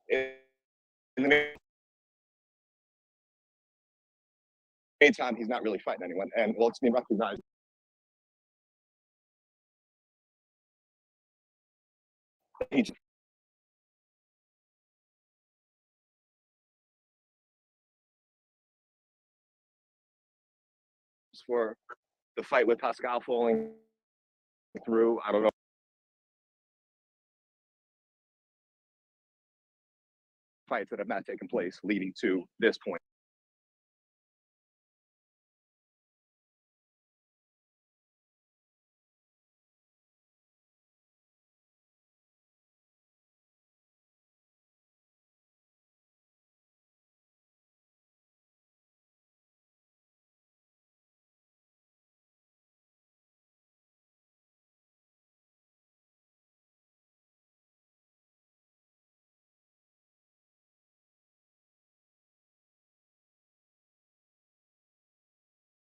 In the meantime, he's not really fighting anyone, and well, it's being recognized. He's for the fight with Pascal falling through. I don't know. Fights that have not taken place leading to this point.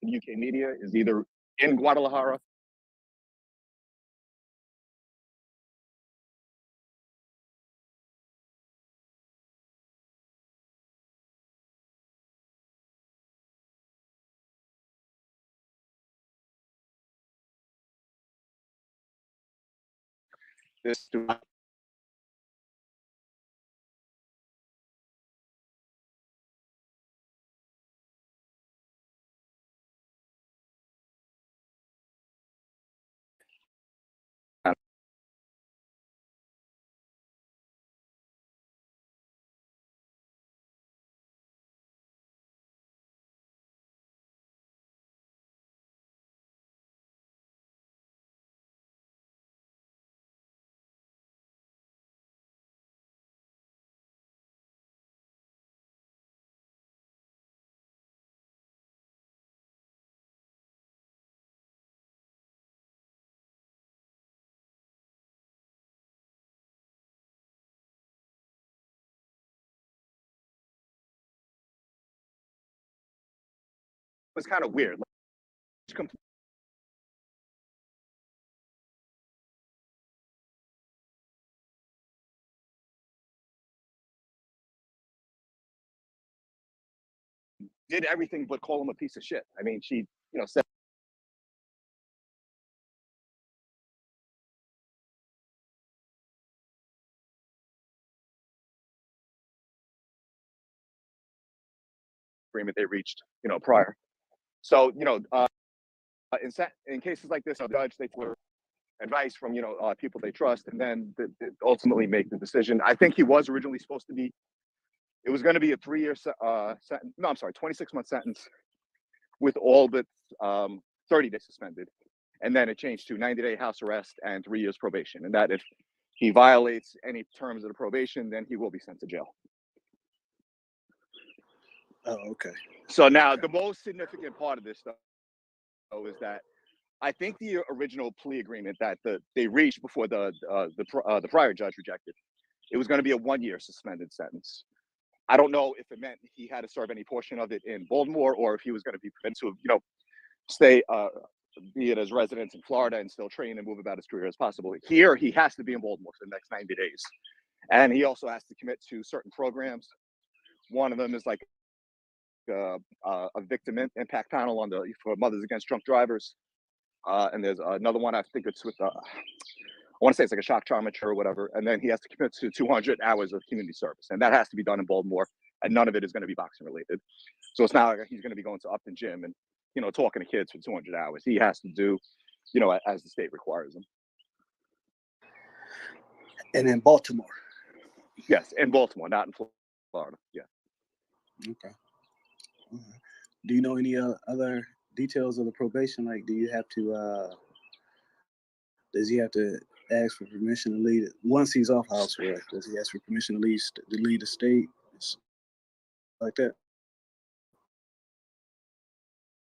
UK media is either in Guadalajara. This was kind of weird. Did everything but call him a piece of shit. I mean, she, said agreement they reached, prior. So, in cases like this, a judge they take advice from people they trust, and then ultimately make the decision. I think he was originally supposed to be. It was going to be a 3-year sentence. No, I'm sorry, 26-month sentence with all but 30 days suspended, and then it changed to 90-day house arrest and 3 years probation. And that if he violates any terms of the probation, then he will be sent to jail. Oh, okay. So now the most significant part of this stuff is that I think the original plea agreement that they reached before the prior judge rejected, it was going to be a 1-year suspended sentence. I don't know if it meant he had to serve any portion of it in Baltimore, or if he was going to be permitted to, stay, be it as residence in Florida and still train and move about his career as possible. Here, he has to be in Baltimore for the next 90 days. And he also has to commit to certain programs. One of them is like a victim impact panel for Mothers Against Drunk Drivers. And there's another one, I think it's with, I want to say it's like a shock trauma or whatever. And then he has to commit to 200 hours of community service. And that has to be done in Baltimore. And none of it is going to be boxing related. So it's not like he's going to be going to Upton Gym and, talking to kids for 200 hours. He has to do, as the state requires him. And in Baltimore? Yes, in Baltimore, not in Florida. Yeah. Okay. Do you know any other details of the probation? Like, does he have to ask for permission to leave once he's off house arrest? Does he ask for permission to leave the state? Like that?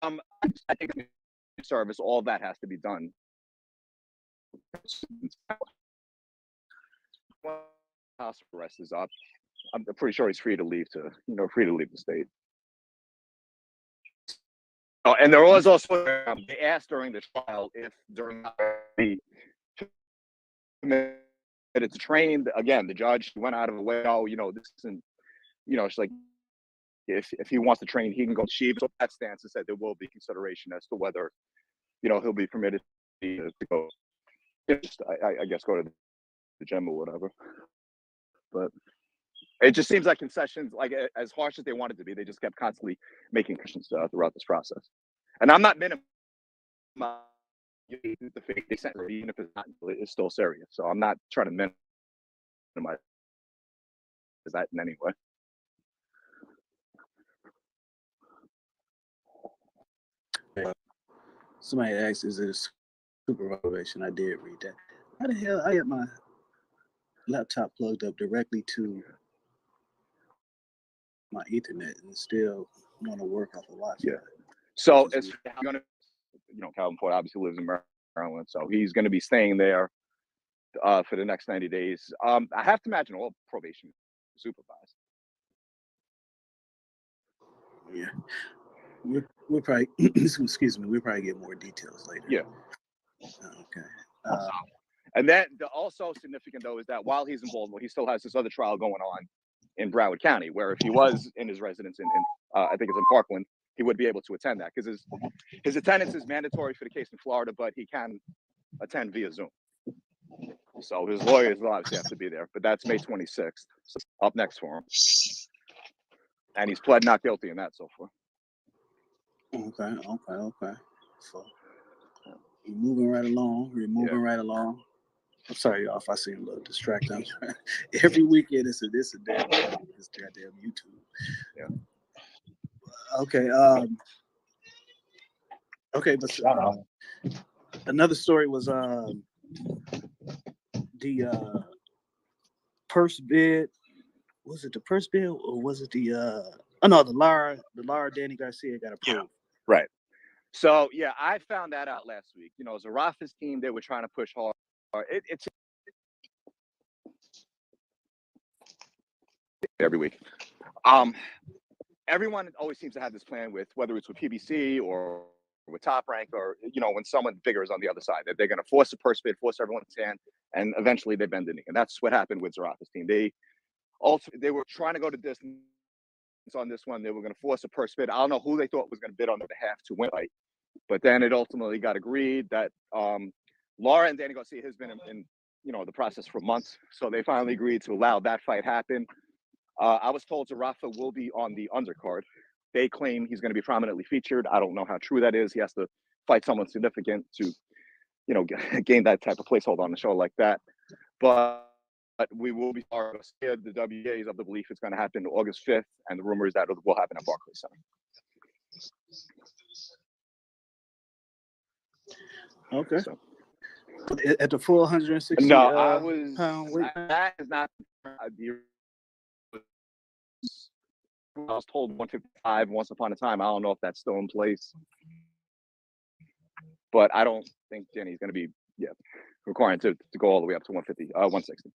I think service, all that has to be done. House arrest is up. I'm pretty sure he's free to leave the state. Oh, and there was also they asked during the trial if during the it's trained. Again, the judge went out of the way. Oh, this isn't. It's like if he wants to train, he can go cheap. So that stance has said there will be consideration as to whether he'll be permitted to go. I guess go to the gym or whatever. But it just seems like concessions, like as harsh as they wanted to be, they just kept constantly making concessions throughout this process. And I'm not minimizing the fake they sent, even if it's not, it's still serious. So I'm not trying to minimize that in any way. Somebody asked, "Is it a super violation?" I did read that. How the hell I had my laptop plugged up directly to my Ethernet and still want to work off of Wi-Fi? Yeah. So it's gonna, Calvin Ford obviously lives in Maryland, so he's going to be staying there for the next 90 days. I have to imagine all probation supervised. Yeah. We'll probably excuse me. We'll probably get more details later. Yeah. Okay. And then also significant though is that while he's in Baltimore, he still has this other trial going on in Broward County, where if he was in his residence in I think it's in Parkland, he would be able to attend that because his attendance is mandatory for the case in Florida, but he can attend via Zoom. So his lawyers will obviously have to be there, but that's May 26th. So up next for him, and he's pled not guilty in that so far. Okay. So we're moving right along. I'm sorry, y'all, if I seem a little distracted. Every weekend it's a damn this goddamn YouTube. Yeah. Okay. Okay, but another story was the purse bid. Was it the purse bid or was it the the Lara Danny Garcia got approved? Yeah. Right. So yeah, I found that out last week. Zarafa's team, they were trying to push hard. It's every week. Everyone always seems to have this plan with whether it's with PBC or with Top Rank or when someone bigger is on the other side, that they're going to force a purse bid, force everyone's hand, and eventually they bend the knee. And that's what happened with Zarafa's team. They were trying to go to distance on this one. They were going to force a purse bid. I don't know who they thought was going to bid on their behalf to win, right? But then it ultimately got agreed that Lara and Danny Garcia has been in the process for months, so they finally agreed to allow that fight happen. I was told Zarafa will be on the undercard. They claim he's going to be prominently featured. I don't know how true that is. He has to fight someone significant to, gain that type of placehold on the show like that. But we will be scared. The WA is of the belief it's going to happen August 5th, and the rumor is that it will happen at Barclays Center. Okay. So, at the full 160 no, I was pound weight. That is not. I was told 155 once upon a time. I don't know if that's still in place, but I don't think Jenny's going to be requiring to go all the way up to 160.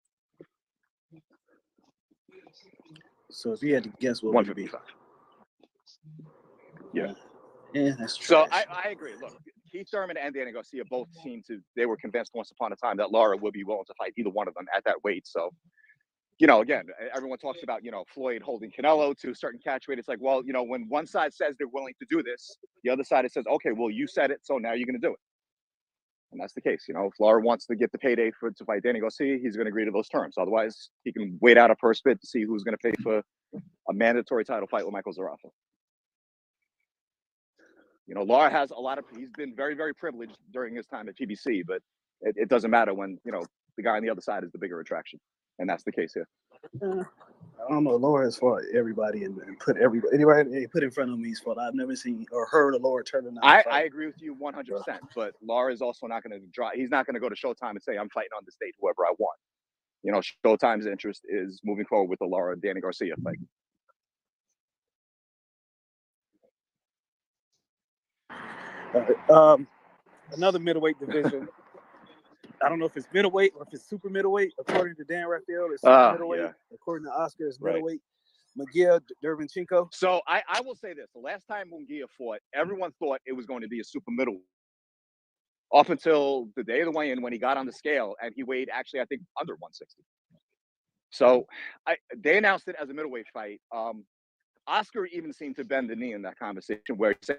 So if you had to guess, what would it be? Yeah. Yeah, that's true. So I agree. Look, Keith Thurman and Danny Garcia both they were convinced once upon a time that Lara would be willing to fight either one of them at that weight. So, again, everyone talks about, Floyd holding Canelo to a certain catch weight. It's like, well, when one side says they're willing to do this, the other side says, okay, well, you said it, so now you're going to do it. And that's the case. If Lara wants to get the payday to fight Danny Garcia, he's going to agree to those terms. Otherwise, he can wait out a purse bid to see who's going to pay for a mandatory title fight with Michael Zarafa. Lara has he's been very, very privileged during his time at PBC, but it doesn't matter when, the guy on the other side is the bigger attraction. And that's the case here. I don't know. Lara has fought everybody and put anybody they put in front of me is fought. I've never seen or heard a Lara turn down. I agree with you 100%. But Lara is also not going to draw. He's not going to go to Showtime and say, I'm fighting on this date, whoever I want. Showtime's interest is moving forward with the Lara Danny Garcia fight. Another middleweight division. I don't know if it's middleweight or if it's super middleweight. According to Dan Raphael, it's super middleweight. Yeah. According to Oscar, it's middleweight. Right. Miguel Dervinchenko. So I will say this. The last time Munguia fought, everyone thought it was going to be a super middleweight. up until the day of the weigh-in when he got on the scale and he weighed actually I think under 160. So they announced it as a middleweight fight. Oscar even seemed to bend the knee in that conversation where he said,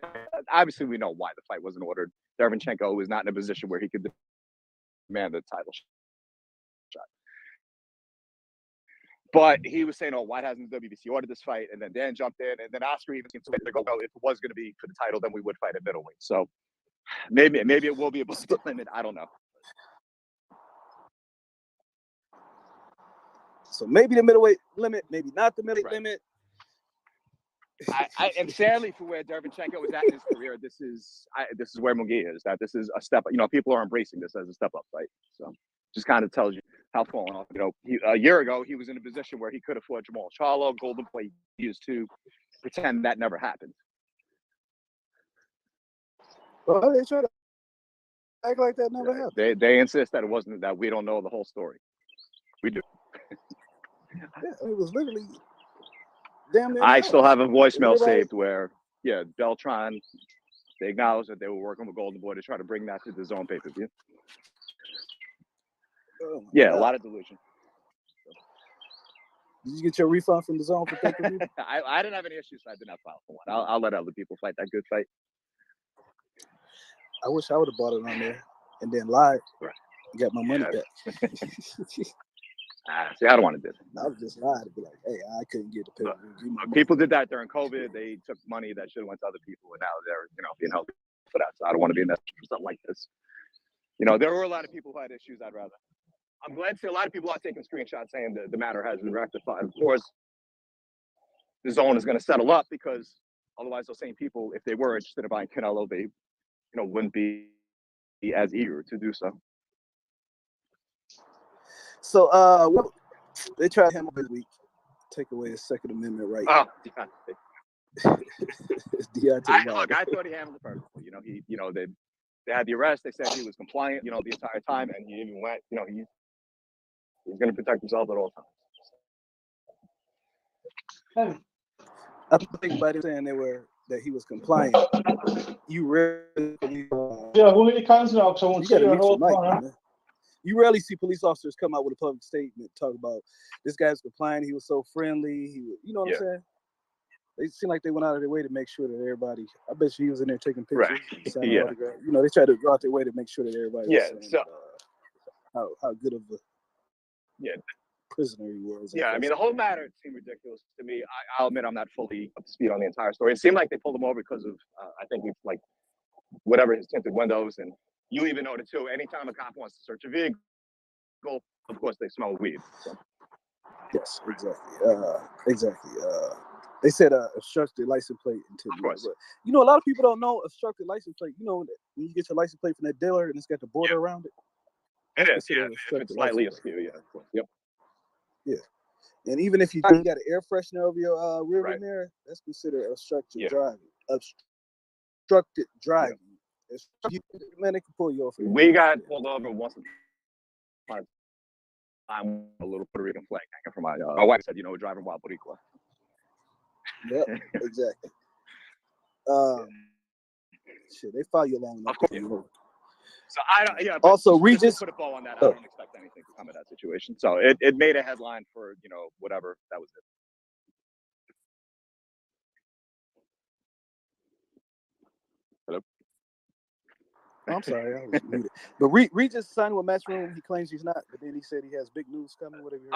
obviously we know why the fight wasn't ordered. Derevyanchenko was not in a position where he could demand the title shot. But he was saying, oh, why hasn't the WBC ordered this fight? And then Dan jumped in, and then Oscar even seemed to go, well, if it was going to be for the title, then we would fight at middleweight. So maybe it will be above the limit. I don't know. So maybe the middleweight limit, maybe not the middleweight limit. And sadly, for where Derevyanchenko is at in his career, this is where Munguia is. That this is a step. You know, people are embracing this as a step up fight. So just kind of tells you how falling off. You know, a year ago he was in a position where he could have fought Jamal Charlo, Golden Boy. He used to pretend that never happened. Well, they try to act like that never happened. They insist that it wasn't, that we don't know the whole story. We do. Yeah, it was literally damn near. I still have a voicemail saved where, Beltron, they acknowledged that they were working with Golden Boy to try to bring that to the Zone pay-per-view. Oh God. A lot of delusion. Did you get your refund from the Zone for pay-per-view? I didn't have any issues, so I did not file for one. I'll let other people fight that good fight. I wish I would have bought it on there and then lied. Right. Got my money back. See, I don't want to do it. I was just lying to be like, hey, I couldn't get the pay-per-view. People did that during COVID. They took money that should have went to other people, and now they're, being held for that. So I don't want to be in that for something like this. There were a lot of people who had issues. I'm glad to see a lot of people are taking screenshots saying that the matter has been rectified. Of course, the Zone is going to settle up because otherwise those same people, if they were interested in buying Canelo, they, wouldn't be as eager to do so. So, they tried him this week, take away his Second Amendment right. Oh, Deontay. I thought he handled it perfectly. They had the arrest. They said he was compliant, the entire time, and he even went. He's going to protect himself at all times. I think about it saying that he was compliant. You rarely. Yeah, who are you canceling out? So I won't say your whole corner. You rarely see police officers come out with a public statement, talk about this guy's compliant. He was so friendly. You know what I'm saying? They seem like they went out of their way to make sure that everybody. I bet you he was in there taking pictures. Right. Autograph. They try to go out their way to make sure that everybody. Yeah. Was saying, how good of a prisoner he was. Yeah, the whole matter seemed ridiculous to me. I'll admit I'm not fully up to speed on the entire story. It seemed like they pulled him over because of I think it's like whatever his tinted windows, and you even noted too. Anytime a cop wants to search a vehicle, of course they smell weed. So. Yes, exactly. They said obstructed license plate until. Of course. But, a lot of people don't know obstructed license plate. When you get your license plate from that dealer and it's got the border around it. It is. Yeah, it's slightly askew. Yeah, of course. Yep. Yeah, and even if you got an air freshener over your rear mirror, that's considered obstructed driving. Obstructed driving. Yeah. Man, they can pull you over. We got pulled over once. I'm a little Puerto Rican flag hanging from my wife said, driving while Boricua. Yep, exactly. Shit, they follow you along. Of course. So I don't. Yeah. Also, Regis put a bow on that. I don't expect anything to come of that situation. So it made a headline for whatever. That was it. Hello. I'm sorry, I was muted. But Regis signed with Matchroom. He claims he's not, but then he said he has big news coming. Whatever. It's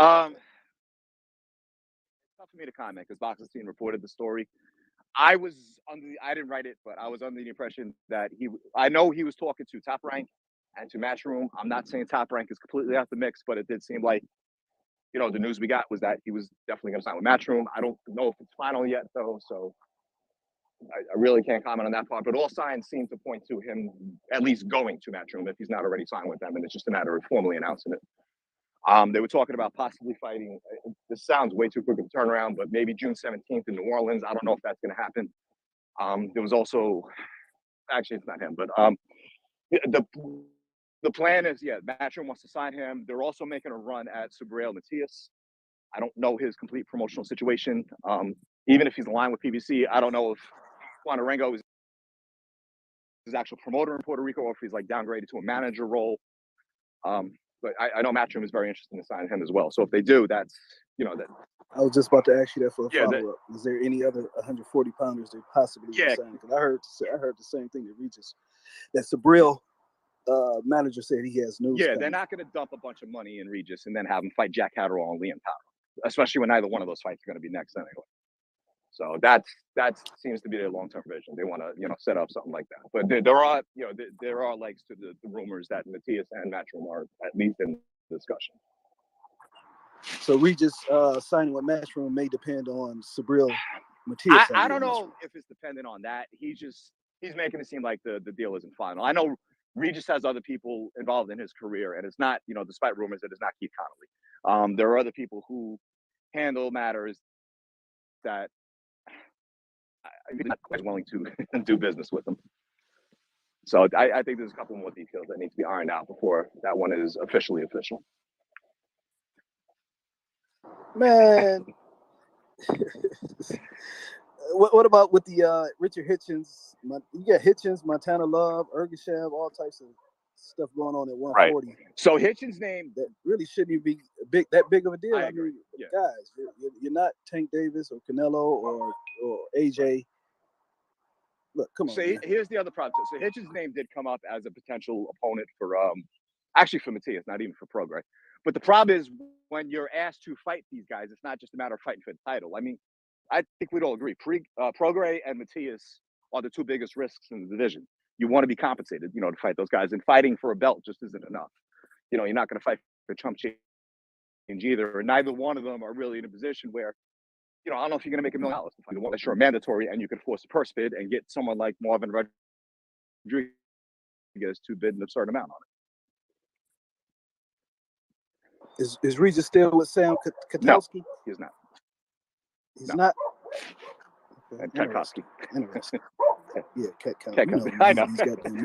tough for me to comment because Boxing Scene reported the story. I didn't write it, but I was under the impression that I know he was talking to Top Rank and to Matchroom. I'm not saying Top Rank is completely out the mix, but it did seem like, the news we got was that he was definitely going to sign with Matchroom. I don't know if it's final yet, though, so I really can't comment on that part. But all signs seem to point to him at least going to Matchroom if he's not already signed with them, and it's just a matter of formally announcing it. They were talking about possibly fighting. This sounds way too quick of a turnaround, but maybe June 17th in New Orleans. I don't know if that's going to happen. There was also, actually, it's not him, but the plan is, Matchroom wants to sign him. They're also making a run at Subriel Matias. I don't know his complete promotional situation. Even if he's aligned with PBC, I don't know if Juan Arango is actual promoter in Puerto Rico, or if he's like downgraded to a manager role. But I know Matchroom is very interested in signing him as well. So if they do, that's that. I was just about to ask you that for a Yeah, follow up. Is there any other 140 pounders they possibly Yeah. sign? Because I heard the same thing that Regis, that Sabril manager said he has news. Yeah, coming. they're not going to dump a bunch of money in Regis and then have him fight Jack Catterall and Liam Powell, especially when neither one of those fights are going to be next anyway. So that seems to be their long-term vision. They want to set up something like that. But there are there are legs to the rumors that Matias and Matchroom are at least in discussion. So Regis signing with Matchroom may depend on Sabril Matias. I don't know if it's dependent on that. He's making it seem like the deal isn't final. I know Regis has other people involved in his career, and it's not, despite rumors, that it's not Keith Connolly. There are other people who handle matters that I'm not quite willing to do business with them. So I think there's a couple more details that need to be ironed out before that one is officially official. Man, what about with the Richard Hitchens? You got Hitchens, Montana Love, Ergashev, all types of stuff going on at 140. Right. So Hitchens' name that really shouldn't even be that big of a deal. I agree. Guys, you're not Tank Davis or Canelo or AJ. Look, come on. So here's the other problem. So Hitchens' name did come up as a potential opponent for actually for Matias, not even for Prograis. But the problem is when you're asked to fight these guys, it's not just a matter of fighting for the title. I mean, I think we'd all agree. Prograis and Matias are the two biggest risks in the division. You want to be compensated, to fight those guys. And fighting for a belt just isn't enough. You're not going to fight for chump change either. And neither one of them are really in a position where, I don't know if you're going to make $1 million to fight. Unless you're mandatory and you can force a purse bid and get someone like Marvin Rodriguez to bid an absurd amount on it. Is Regis still with Sam Katowski? No, he's not. He's not. Okay. And Katkowski. Interesting. Yeah, Katkowski. I know.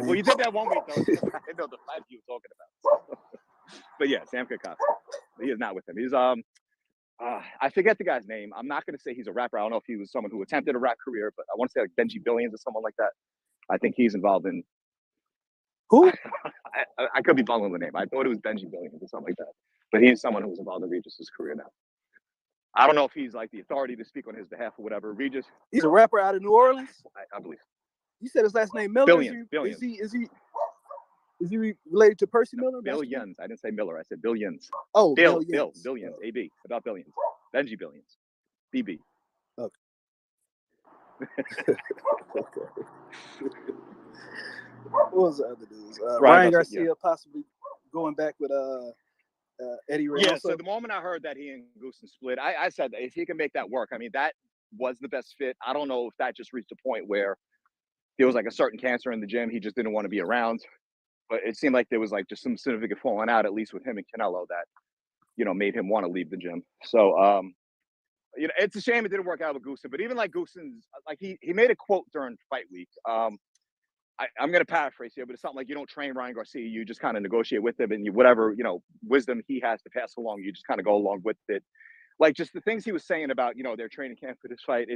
Well, you did that one week, though. I didn't know the fight you were talking about. But yeah, Sam Katkowski. He is not with him. He's I forget the guy's name. I'm not going to say he's a rapper. I don't know if he was someone who attempted a rap career, but I want to say like Benji Billions or someone like that. I think he's involved in. Who? I could be bungling the name. I thought it was Benji Billions or something like that. But he's someone who's involved in Regis's career now. I don't know if he's like the authority to speak on his behalf or whatever. Regis. He's a rapper out of New Orleans? I believe. You said his last name Miller? Billions. Is he related to Percy Miller? Billions. I didn't say Miller. I said Billions. Oh, Billions. Oh. AB. About Billions. Benji Billions. BB. Okay. What was the other news? Ryan Garcia possibly going back with Eddie Reynoso. Yeah, so the moment I heard that he and Goosen split, I said that if he can make that work, I mean, that was the best fit. I don't know if that just reached a point where there was like a certain cancer in the gym. He just didn't want to be around. But it seemed like there was like just some significant falling out, at least with him and Canelo, that, made him want to leave the gym. So, it's a shame it didn't work out with Goosen. But even like Goosen's, like he made a quote during fight week. I'm going to paraphrase here, but it's something like you don't train Ryan Garcia. You just kind of negotiate with him and whatever, wisdom he has to pass along, you just kind of go along with it. Like just the things he was saying about, their training camp for this fight,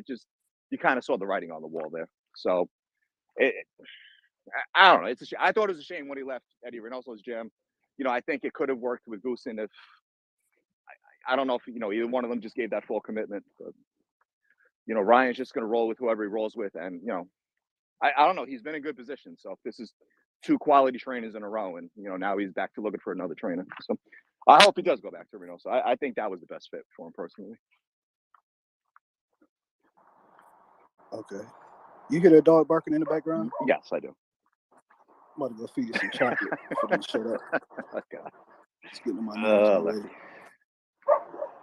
you kind of saw the writing on the wall there. So I don't know. I thought it was a shame when he left Eddie Reynoso's gym. I think it could have worked with Goosen if I don't know if, either one of them just gave that full commitment. But, Ryan's just going to roll with whoever he rolls with. And, I don't know. He's been in good position. So if this is 2 quality trainers in a row and, now he's back to looking for another trainer. So I hope he does go back to Reynoso. I think that was the best fit for him personally. Okay. You hear that dog barking in the background? Yes, I do. I'm about to go feed you some chocolate for them to shut up. Okay. It's getting on my nerves already.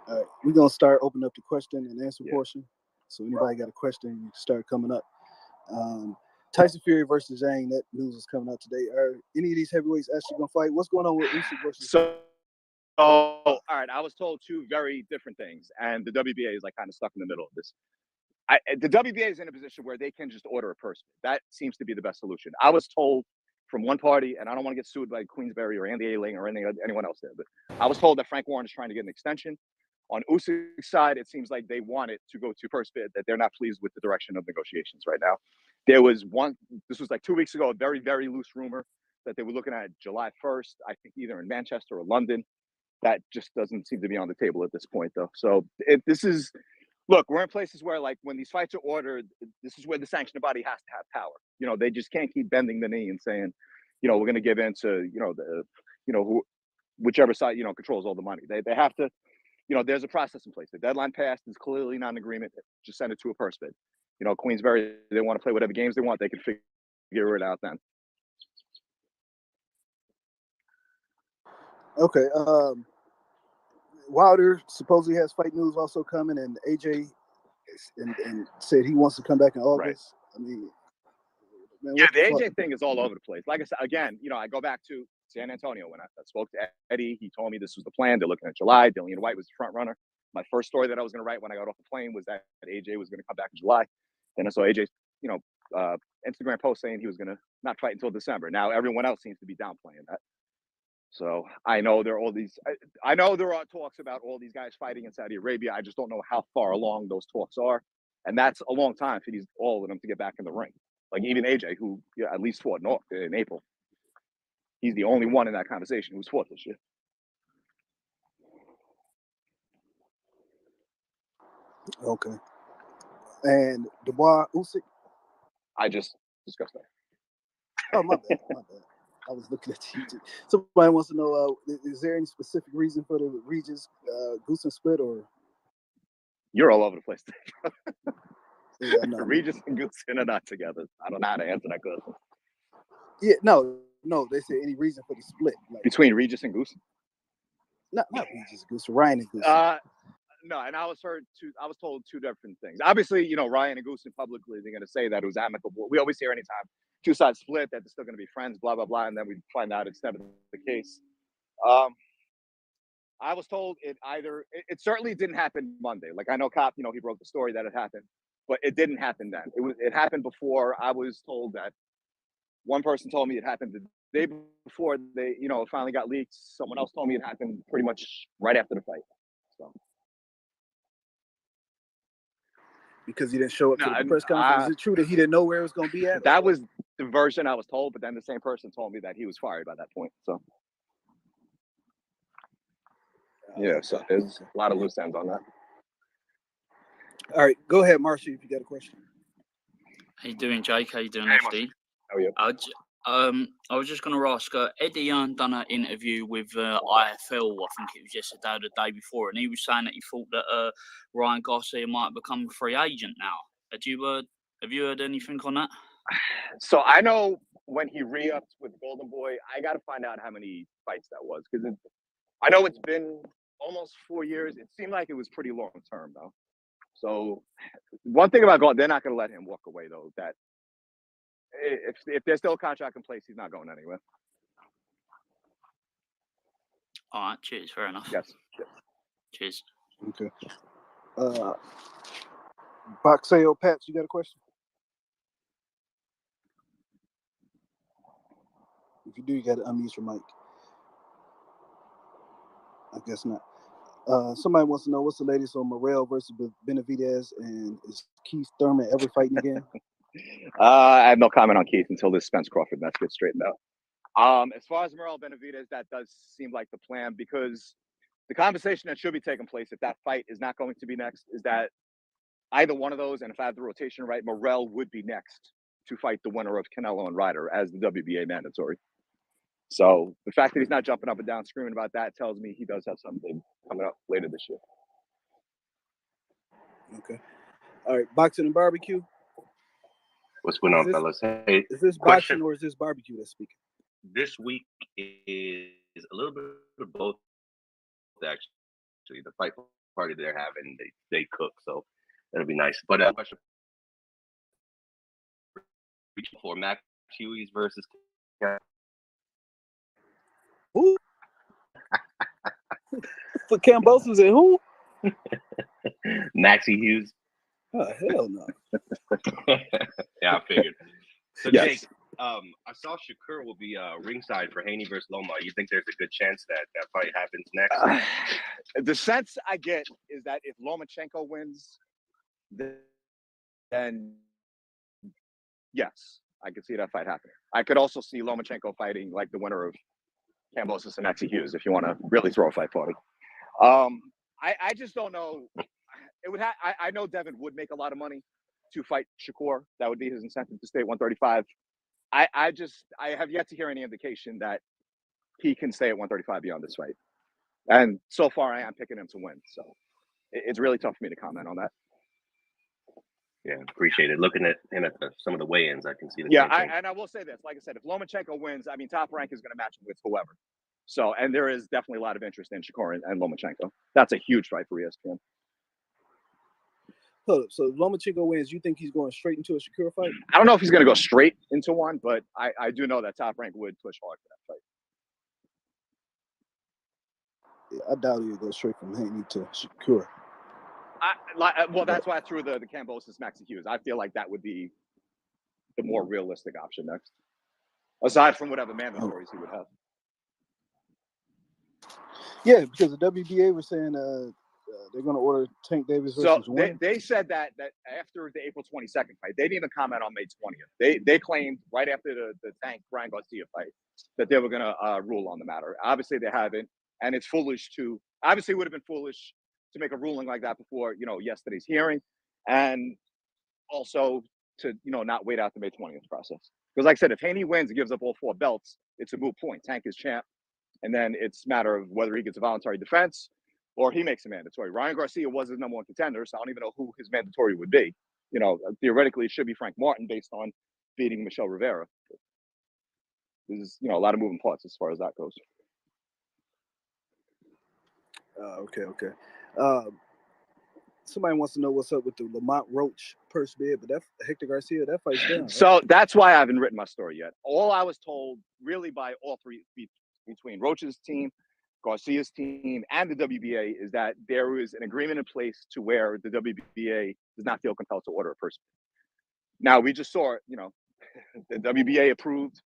All right, we're going to start opening up the question and answer portion. So anybody got a question, you can start coming up. Tyson Fury versus Zhang, that news is coming out today. Are any of these heavyweights actually going to fight? What's going on with Usyk versus... So, all right, I was told 2 very different things, and the WBA is like kind of stuck in the middle of this. The WBA is in a position where they can just order a person. That seems to be the best solution. I was told from one party, and I don't want to get sued by Queensberry or Andy Ailing or anyone else there, but I was told that Frank Warren is trying to get an extension. On Usyk's side, it seems like they want it to go to first bid, that they're not pleased with the direction of negotiations right now. There was one. This was like 2 weeks ago. A very, very loose rumor that they were looking at July 1st. I think either in Manchester or London. That just doesn't seem to be on the table at this point, though. So this is. Look, we're in places where, like, when these fights are ordered, this is where the sanctioning body has to have power. You know, they just can't keep bending the knee and saying, you know, we're going to give in to, you know, whichever side, you know, controls all the money. They have to, you know, there's a process in place. The deadline passed. It's clearly not an agreement. Just send it to a purse bid. You know, Queensberry, they want to play whatever games they want. They can figure it out then. Okay. Wilder supposedly has fight news also coming, and AJ and said he wants to come back in August. Right. I mean, man, yeah, the AJ thing is all over the place. Like I said, again, you know, I go back to San Antonio when I spoke to Eddie. He told me this was the plan. They're looking at July. Dillian White was the front runner. My first story that I was going to write when I got off the plane was that AJ was going to come back in July. Then I saw AJ's, you know, Instagram post saying he was going to not fight until December. Now everyone else seems to be downplaying that. So I know there are all these. I know there are talks about all these guys fighting in Saudi Arabia. I just don't know how far along those talks are, and that's a long time for these all of them to get back in the ring. Like even AJ, who at least fought in April, he's the only one in that conversation who's fought this year. Okay. And Dubois Usyk. I just discussed that. Oh my bad. My bad. I was looking at you. Somebody wants to know: is there any specific reason for the Regis Goossen split, or you're all over the place? Yeah, Regis and Goossen are not together. I don't know how to answer that question. Yeah, no. They said any reason for the split between Regis and Goossen? Not Regis Goossen, Ryan and Goossen. No, and I was told two different things. Obviously, you know, Ryan and Goossen publicly, they're going to say that it was amicable. We always hear anytime two sides split that they're still going to be friends, blah, blah, blah. And then we find out it's never the case. I was told it it certainly didn't happen Monday. Like I know Cop, you know, he broke the story that it happened, but it didn't happen then. It happened before. I was told that one person told me it happened the day before they, you know, it finally got leaked. Someone else told me it happened pretty much right after the fight. So. Because he didn't show up to the press conference. Is it true that he didn't know where it was going to be at? That was the version I was told, but then the same person told me that he was fired by that point. So, yeah, so there's a lot of loose ends on that. All right, go ahead, Marcy, if you got a question. How you doing, Jake? How you doing, Lefty? How are you? I was just going to ask, Eddie done an interview with IFL, I think it was yesterday or the day before, and he was saying that he thought that Ryan Garcia might become a free agent now. Have you heard anything on that? So I know when he re-upped with Golden Boy, I got to find out how many fights that was, because I know it's been almost 4 years. It seemed like it was pretty long term, though. So one thing about Golden, they're not going to let him walk away, though, that if there's still a contract in place, he's not going anywhere. All right, cheers. Fair enough. Yes. Cheers. Okay. Boxeo Pats, you got a question? If you do, you got to unmute your mic. I guess not. Somebody wants to know what's the latest on Morrell versus Benavidez, and is Keith Thurman ever fighting again? I have no comment on Keith until this Spence Crawford match gets straightened out. As far as Morrell Benavidez, that does seem like the plan, because the conversation that should be taking place if that fight is not going to be next is that either one of those, and if I have the rotation right, Morrell would be next to fight the winner of Canelo and Ryder as the WBA mandatory. So the fact that he's not jumping up and down screaming about that tells me he does have something coming up later this year. Okay. All right, boxing and barbecue. What's going on, fellas? Hey, is this boxing or is this barbecue that's speaking? This week is a little bit of both, actually. The fight party they're having, they cook, so that'll be nice. But question for Max Hughes versus who? For Cambosos and who? Maxie Hughes. Oh, hell no. Yeah, I figured. So, yes. Jake, I saw Shakur will be ringside for Haney versus Loma. You think there's a good chance that fight happens next? The sense I get is that if Lomachenko wins, then yes, I could see that fight happening. I could also see Lomachenko fighting like the winner of Kambosos and Maxie Hughes if you want to really throw a fight party. I just don't know. It would I know Devin would make a lot of money to fight Shakur. That would be his incentive to stay at 135. I have yet to hear any indication that he can stay at 135 beyond this fight. And so far, I am picking him to win. So it's really tough for me to comment on that. Yeah, appreciate it. Looking at him at some of the weigh-ins, I can see the Yeah, same thing. and I will say this. Like I said, if Lomachenko wins, I mean, Top Rank is going to match him with whoever. So, and there is definitely a lot of interest in Shakur and Lomachenko. That's a huge fight for ESPN. So Lomachenko wins. You think he's going straight into a Shakur fight? I don't know if he's going to go straight into one, but I do know that Top Rank would push hard for that fight. Yeah, I doubt he would go straight from Haney to Shakur. Well, that's why I threw the Kambosos Maxie Hughes. I feel like that would be the more realistic option next, aside from whatever mandatories he would have. Yeah, because the WBA was saying they're going to order Tank Davis versus Wayne. They said that after the April 22nd fight, they didn't even comment on May 20th. They claimed right after the Tank Brian Garcia fight that they were going to rule on the matter. Obviously, they haven't, and it's foolish to. Obviously, it would have been foolish to make a ruling like that before yesterday's hearing, and also to not wait out the May 20th process. Because like I said, if Haney wins and gives up all 4 belts, it's a moot point. Tank is champ, and then it's a matter of whether he gets a voluntary defense or he makes a mandatory. Ryan Garcia was his number 1 contender, so I don't even know who his mandatory would be. Theoretically, it should be Frank Martin based on beating Michelle Rivera. There's a lot of moving parts as far as that goes. Okay. Somebody wants to know what's up with the Lamont Roach purse bid, but that Hector Garcia, that fight's done. Right? So that's why I haven't written my story yet. All I was told, really, by all three, between Roach's team, Garcia's team, and the WBA, is that there is an agreement in place to where the WBA does not feel compelled to order a purse bid. Now, we just saw, the WBA approved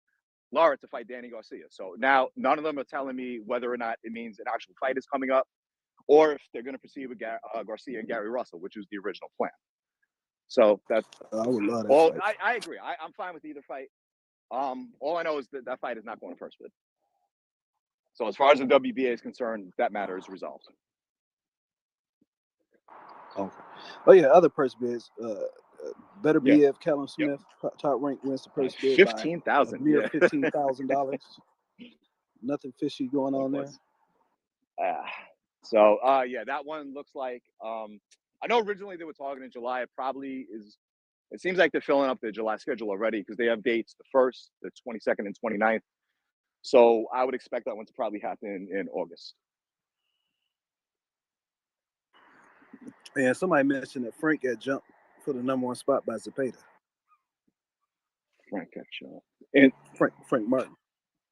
Lara to fight Danny Garcia. So now none of them are telling me whether or not it means an actual fight is coming up, or if they're going to proceed with Garcia and Gary Russell, which was the original plan. So that's I would love that fight. I agree. I'm fine with either fight. All I know is that fight is not going to first bid. So as far as the WBA is concerned, that matter is resolved. Okay. Oh yeah, other purse bids. Better be if Callum Smith, Top Rank, wins the purse bid. $15,000. Mere $15,000. Nothing fishy going on there. That one looks like. I know originally they were talking in July. It probably is. It seems like they're filling up the July schedule already because they have dates the 1st, the 22nd, and 29th. So I would expect that one to probably happen in August. Yeah, somebody mentioned that Frank got jumped for the number 1 spot by Zepeda. Frank got jumped. And Frank Martin.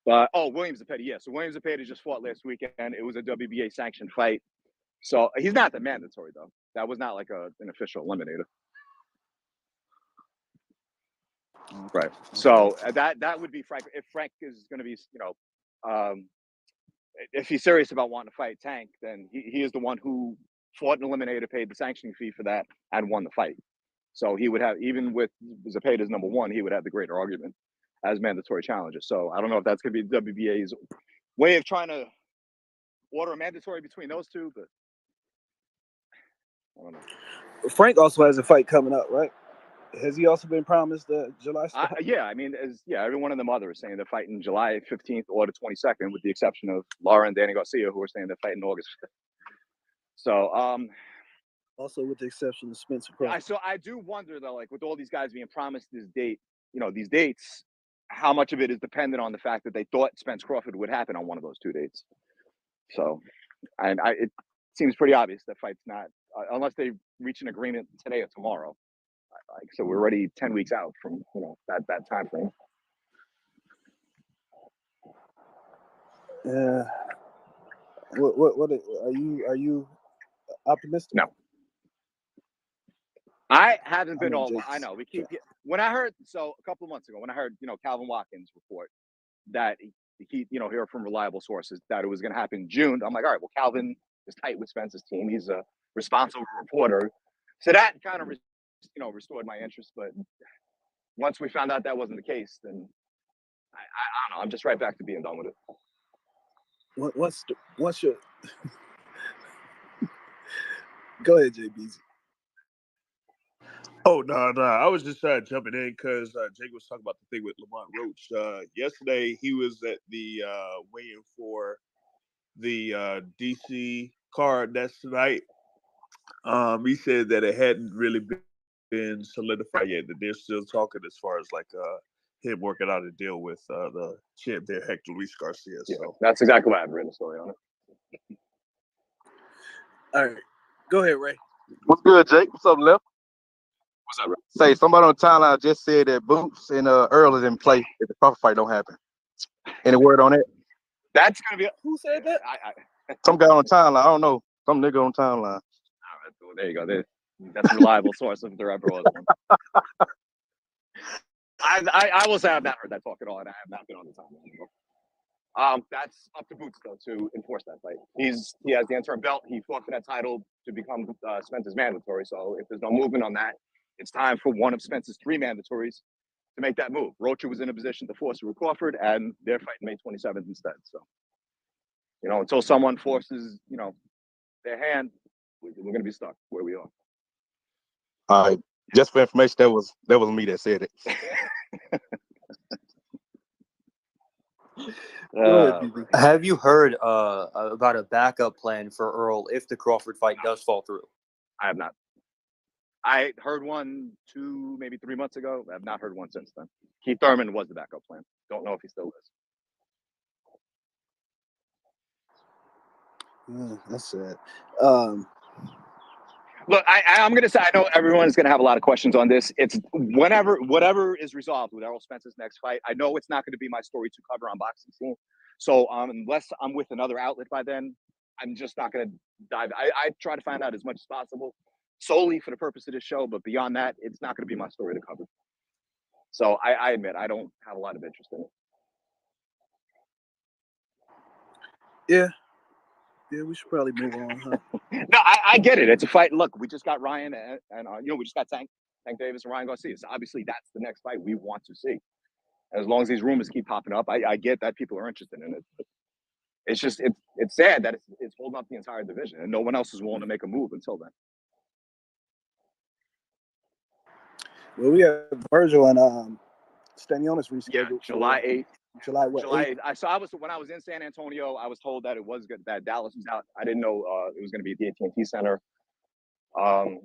William Zepeda. Yeah, so William Zepeda just fought last weekend. It was a WBA sanctioned fight. So he's not the mandatory though. That was not like an official eliminator. Right. So that would be Frank. If Frank is going to be, if he's serious about wanting to fight Tank, then he is the one who fought an eliminator, paid the sanctioning fee for that, and won the fight. So he would have, even with Zepeda's number 1, he would have the greater argument as mandatory challenger. So I don't know if that's going to be the WBA's way of trying to order a mandatory between those two, but I don't know. Frank also has a fight coming up, right? Has he also been promised the July? Every one of them others saying they're fighting July 15th or the 22nd, with the exception of Lara and Danny Garcia, who are saying they're fighting August 5th. So, also with the exception of Spencer Crawford. So I do wonder though, like with all these guys being promised this date, these dates, how much of it is dependent on the fact that they thought Spence Crawford would happen on one of those 2 dates. So, it seems pretty obvious that fight's not, unless they reach an agreement today or tomorrow. So we're already 10 weeks out from that time frame. What are you optimistic? No, I haven't been all. I know we keep. When I heard a couple of months ago, when I heard Calvin Watkins report that he hear from reliable sources that it was going to happen in June, I'm like, all right, well, Calvin is tight with Spence's team. He's a responsible reporter, so that kind of restored my interest. But once we found out that wasn't the case, then I don't know. I'm just right back to being done with it. What's your go ahead, JB. Oh no. I was just jumping in because Jake was talking about the thing with Lamont Roach. Yesterday he was at the weigh-in for the DC card that's tonight. He said that it hadn't really been solidified yet, that they're still talking as far as like him working out a deal with the champ there, Hector Luis Garcia. Yeah, So that's exactly what I've written a story on it. All right. Go ahead, Ray. What's good, Jake? What's up, Left? What's up, Ray? Say, somebody on the timeline just said that Boots and Earl is in play if the Crawford fight don't happen. Any word on that? That's gonna be. Who said that? Some guy on the timeline. I don't know. Some nigga on the timeline. All right, well, there you go. That's a reliable source if there ever was one. I will say I've not heard that talk at all, and I have not been on the timeline. That's up to Boots though to enforce that fight. He has the interim belt. He fought for that title to become Spence's mandatory. So if there's no movement on that, it's time for one of Spence's 3 mandatories to make that move. Rocha was in a position to force it with Crawford, and they're fighting May 27th instead. So, until someone forces, their hand, we're going to be stuck where we are. All right. Just for information, that was me that said it. Have you heard about a backup plan for Earl if the Crawford fight does fall through? I have not. I heard one 2, maybe 3 months ago. I have not heard one since then. Keith Thurman was the backup plan. Don't know if he still is. That's sad. Look, I'm going to say, I know everyone is going to have a lot of questions on this. It's whatever is resolved with Errol Spence's next fight. I know it's not going to be my story to cover on Boxing Scene. So unless I'm with another outlet by then, I'm just not going to dive. I try to find out as much as possible solely for the purpose of this show. But beyond that, it's not going to be my story to cover. So I admit I don't have a lot of interest in it. Yeah. Yeah, we should probably move on, huh? No, I get it. It's a fight. Look, we just got Ryan and we just got Tank Davis and Ryan Garcia. So obviously that's the next fight we want to see. And as long as these rumors keep popping up, I get that people are interested in it. But it's just it's sad that it's holding up the entire division and no one else is willing to make a move until then. Well, we have Virgil and Stanionis rescheduled. Yeah, July 8th. July what? July 8th. When I was in San Antonio, I was told that it was good, that Dallas was out. I didn't know it was going to be at the AT&T Center. I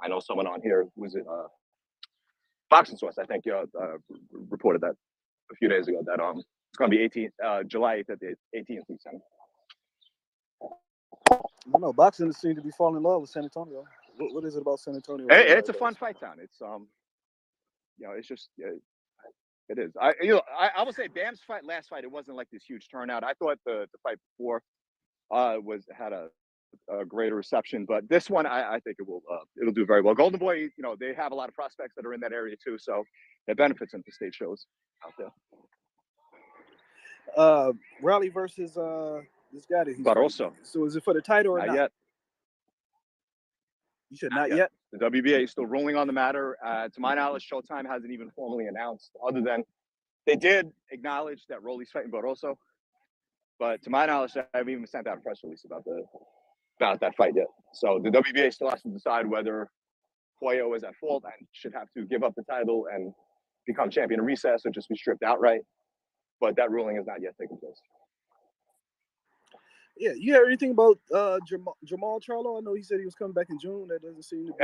know someone on here was it Boxing Source. I think reported that a few days ago that it's going to be July 8th at the AT&T Center. I don't know. Boxing seems to be falling in love with San Antonio. What is it about San Antonio? It's a fun fight town. It's it's just. It is. I will say Bam's last fight, it wasn't like this huge turnout. I thought the fight before had a greater reception, but this one I think it'll do very well. Golden Boy, they have a lot of prospects that are in that area too, so it benefits them to state shows out there. Raleigh versus this guy that he's Barroso. So is it for the title or not? Yet. You said not yet? The WBA is still ruling on the matter. To my knowledge, Showtime hasn't even formally announced, other than they did acknowledge that Rolly's fighting Barroso. But to my knowledge, I haven't even sent out a press release about that fight yet. So the WBA still has to decide whether Pollo is at fault and should have to give up the title and become champion in recess or just be stripped outright. But that ruling has not yet taken place. Yeah, you heard anything about Jamal Charlo? I know he said he was coming back in June. That doesn't seem to be.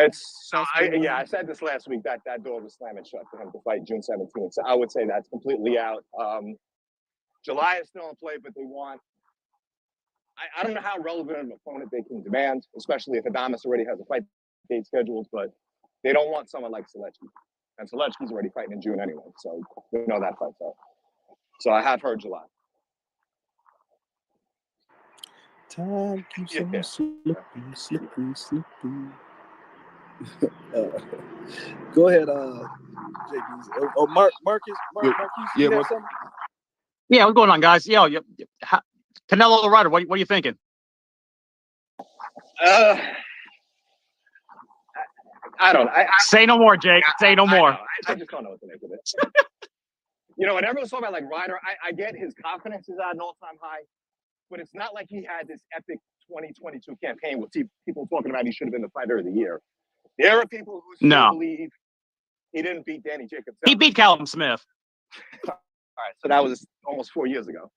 I said this last week that door was slamming shut for him to fight June 17th. So I would say that's completely out. July is still in play, but they want. I don't know how relevant an opponent they can demand, especially if Adames already has a fight date scheduled. But they don't want someone like Selechki, and Selechki's already fighting in June anyway, so we know that fight's out. So I have heard July. Time keeps on slipping. Go ahead, JB. Oh, Marcus, you have something? Yeah, what's going on, guys? Canelo Ryder, what are you thinking? I don't. Say no more, Jake. Say no more. I just don't know what to make of it. You know, and everyone's talking about like Ryder. I get his confidence is at an all-time high, but it's not like he had this epic 2022 campaign with people talking about he should have been the fighter of the year. There are people who still believe he didn't beat Danny Jacobs. He beat Callum Smith. All right, so that was almost 4 years ago.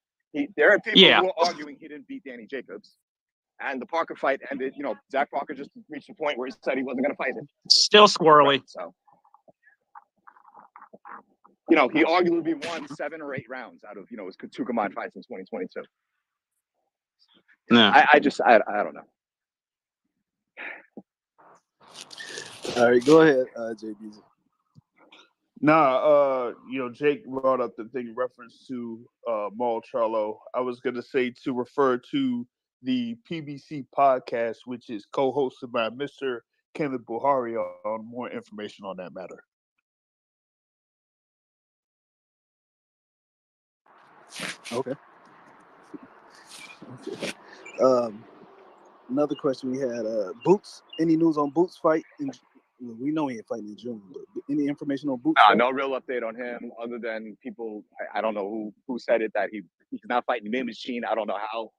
There are people who are arguing he didn't beat Danny Jacobs. And the Parker fight ended, you know, Zach Parker just reached a point where he said he wasn't going to fight him. Still squirrely. Right, so, you know, he arguably won 7 or 8 rounds out of, you know, his 2 combined fights in 2022. Yeah. I don't know. All right, go ahead, JB. You know, Jake brought up the thing in reference to Maul Charlo. I was going to say to refer to the PBC podcast, which is co-hosted by Mr. Kenneth Buhari, on more information on that matter. Okay. Another question we had, Boots. Any news on Boots' fight? We know he ain't fighting in June, but any information on Boots? No real update on him other than people. I don't know who said it that he's not fighting the machine. I don't know how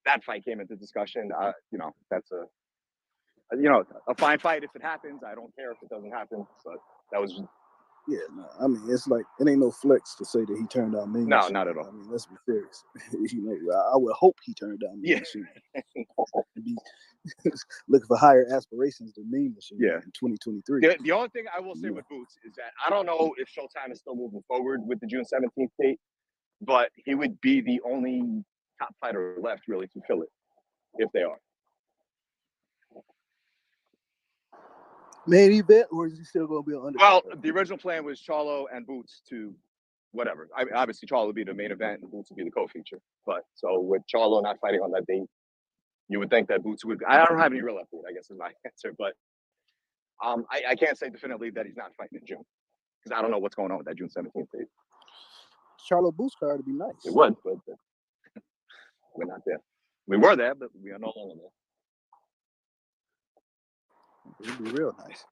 that fight came into discussion. You know, that's a fine fight if it happens. I don't care if it doesn't happen. But that was. Yeah, no, I mean, it's like it ain't no flex to say that he turned down Mean No, Machine. not at all. I mean, let's be serious. You know, I would hope he turned down Mean Machine. Be looking for higher aspirations than Mean Machine in 2023. The only thing I will say with Boots is that I don't know if Showtime is still moving forward with the June 17th date, but he would be the only top fighter left really to fill it if they are. Main event, or is he still going to be on undercard? Well, the original plan was Charlo and Boots to whatever. Obviously, Charlo would be the main event and Boots would be the co-feature. But so with Charlo not fighting on that date, you would think that Boots would. I don't have any real update, I guess is my answer. But I can't say definitively that he's not fighting in June because I don't know what's going on with that June 17th date. Charlo Boots card would be nice. It would, but we're not there. We were there, but we are no longer there. It'd be real nice.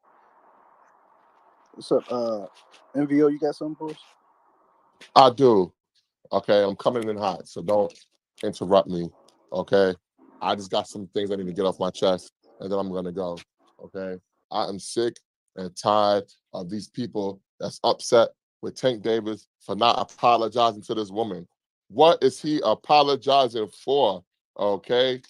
What's up, MVO? You got something for us? I do. Okay, I'm coming in hot, so don't interrupt me. Okay, I just got some things I need to get off my chest, and then I'm gonna go. Okay, I am sick and tired of these people that's upset with Tank Davis for not apologizing to this woman. What is he apologizing for? Okay,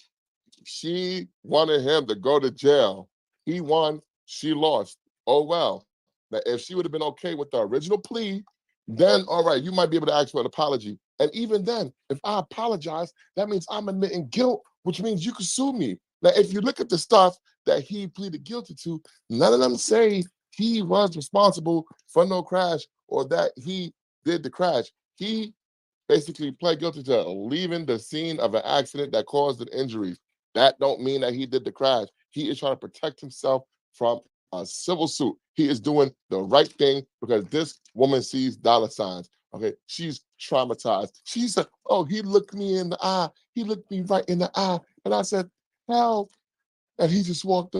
she wanted him to go to jail. He won, she lost. Oh well. Now, if she would have been okay with the original plea, then all right, you might be able to ask for an apology. And even then, if I apologize, that means I'm admitting guilt, which means you can sue me. Now, if you look at the stuff that he pleaded guilty to, none of them say he was responsible for no crash or that he did the crash. He basically pled guilty to leaving the scene of an accident that caused an injury. That don't mean that he did the crash. He is trying to protect himself from a civil suit. He is doing the right thing because this woman sees dollar signs. Okay, she's traumatized. She said, "Oh, he looked me in the eye. He looked me right in the eye," and I said, "Help!" And he just walked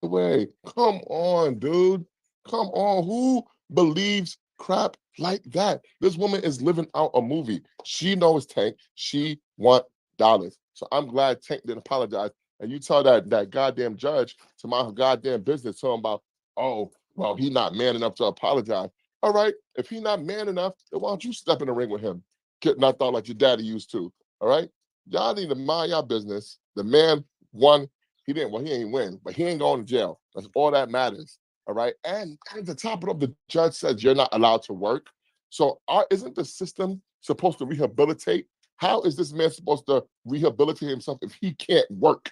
away. Come on, dude. Come on. Who believes crap like that? This woman is living out a movie. She knows Tank. She want dollars. So I'm glad Tank didn't apologize. And you tell that goddamn judge to mind her goddamn business, talking about, oh, well, he not man enough to apologize. All right, if he not man enough, then why don't you step in the ring with him? Get knocked out like your daddy used to. All right? Y'all need to mind your business. The man won. He ain't win, but he ain't going to jail. That's all that matters. All right. And to top it up, the judge says you're not allowed to work. So isn't the system supposed to rehabilitate? How is this man supposed to rehabilitate himself if he can't work?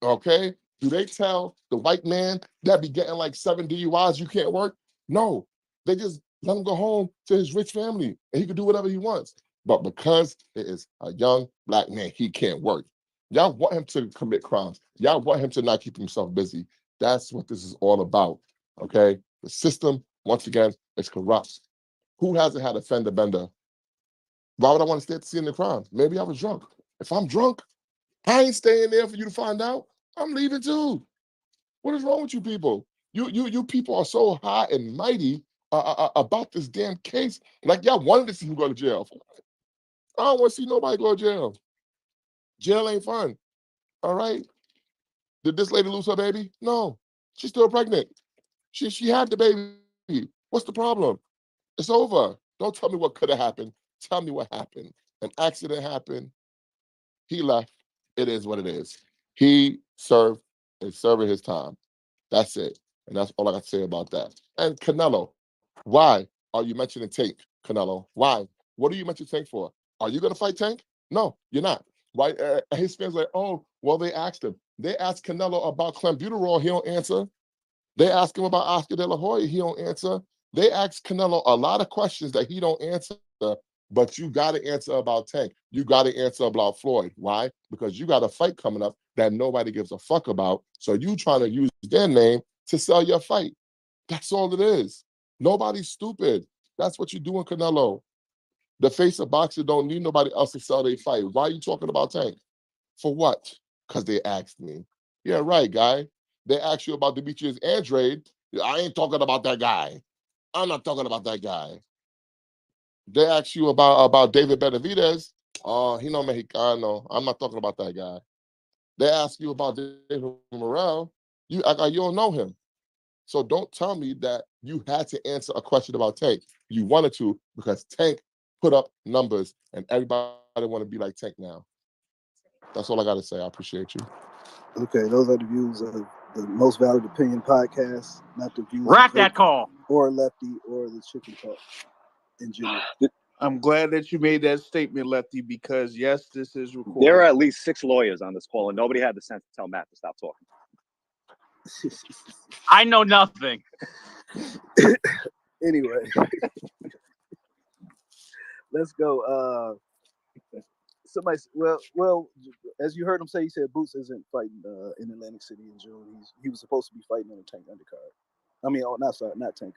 Okay. Do they tell the white man that be getting like 7 DUIs, you can't work? No. They just let him go home to his rich family and he can do whatever he wants. But because it is a young black man, he can't work. Y'all want him to commit crimes. Y'all want him to not keep himself busy. That's what this is all about, okay? The system, once again, is corrupt. Who hasn't had a fender bender? Why would I want to stay at the scene of the crime? Maybe I was drunk. If I'm drunk, I ain't staying there for you to find out. I'm leaving too. What is wrong with you people? You people are so high and mighty about this damn case. Like y'all wanted to see him go to jail. I don't want to see nobody go to jail. Jail ain't fun. All right. Did this lady lose her baby? No. She's still pregnant. She had the baby. What's the problem? It's over. Don't tell me what could have happened. Tell me what happened. An accident happened. He left. It is what it is. He served and serving his time. That's it. And that's all I got to say about that. And Canelo, why are you mentioning Tank, Canelo? Why? What are you mentioning Tank for? Are you going to fight Tank? No, you're not. Why? His fans like, oh, well, they asked him. They asked Canelo about clenbuterol. He don't answer. They asked him about Oscar De La Hoya. He don't answer. They asked Canelo a lot of questions that he don't answer, but you got to answer about Tank. You got to answer about Floyd. Why? Because you got a fight coming up that nobody gives a fuck about. So you trying to use their name to sell your fight. That's all it is. Nobody's stupid. That's what you do in Canelo. The face of boxing don't need nobody else to sell their fight. Why are you talking about Tank? For what? Because they asked me. Yeah, right, guy. They asked you about Demetrius Andrade. I ain't talking about that guy. I'm not talking about that guy. They asked you about David Benavidez. Oh, he no Mexicano. I'm not talking about that guy. They ask you about David Morrell. You don't know him. So don't tell me that you had to answer a question about Tank. You wanted to because Tank put up numbers and everybody want to be like Tank now. That's all I got to say. I appreciate you. Okay, those are the views of the Most Valid Opinion podcast, not the views Rack of that call. or Lefty or the Chicken Talk in general. I'm glad that you made that statement, Lefty, because yes, this is recorded. There are at least 6 lawyers on this call, and nobody had the sense to tell Matt to stop talking. I know nothing. Anyway, let's go. Somebody, well, as you heard him say, he said Boots isn't fighting in Atlantic City in June. He was supposed to be fighting on a Tank undercard. I mean, not Tank.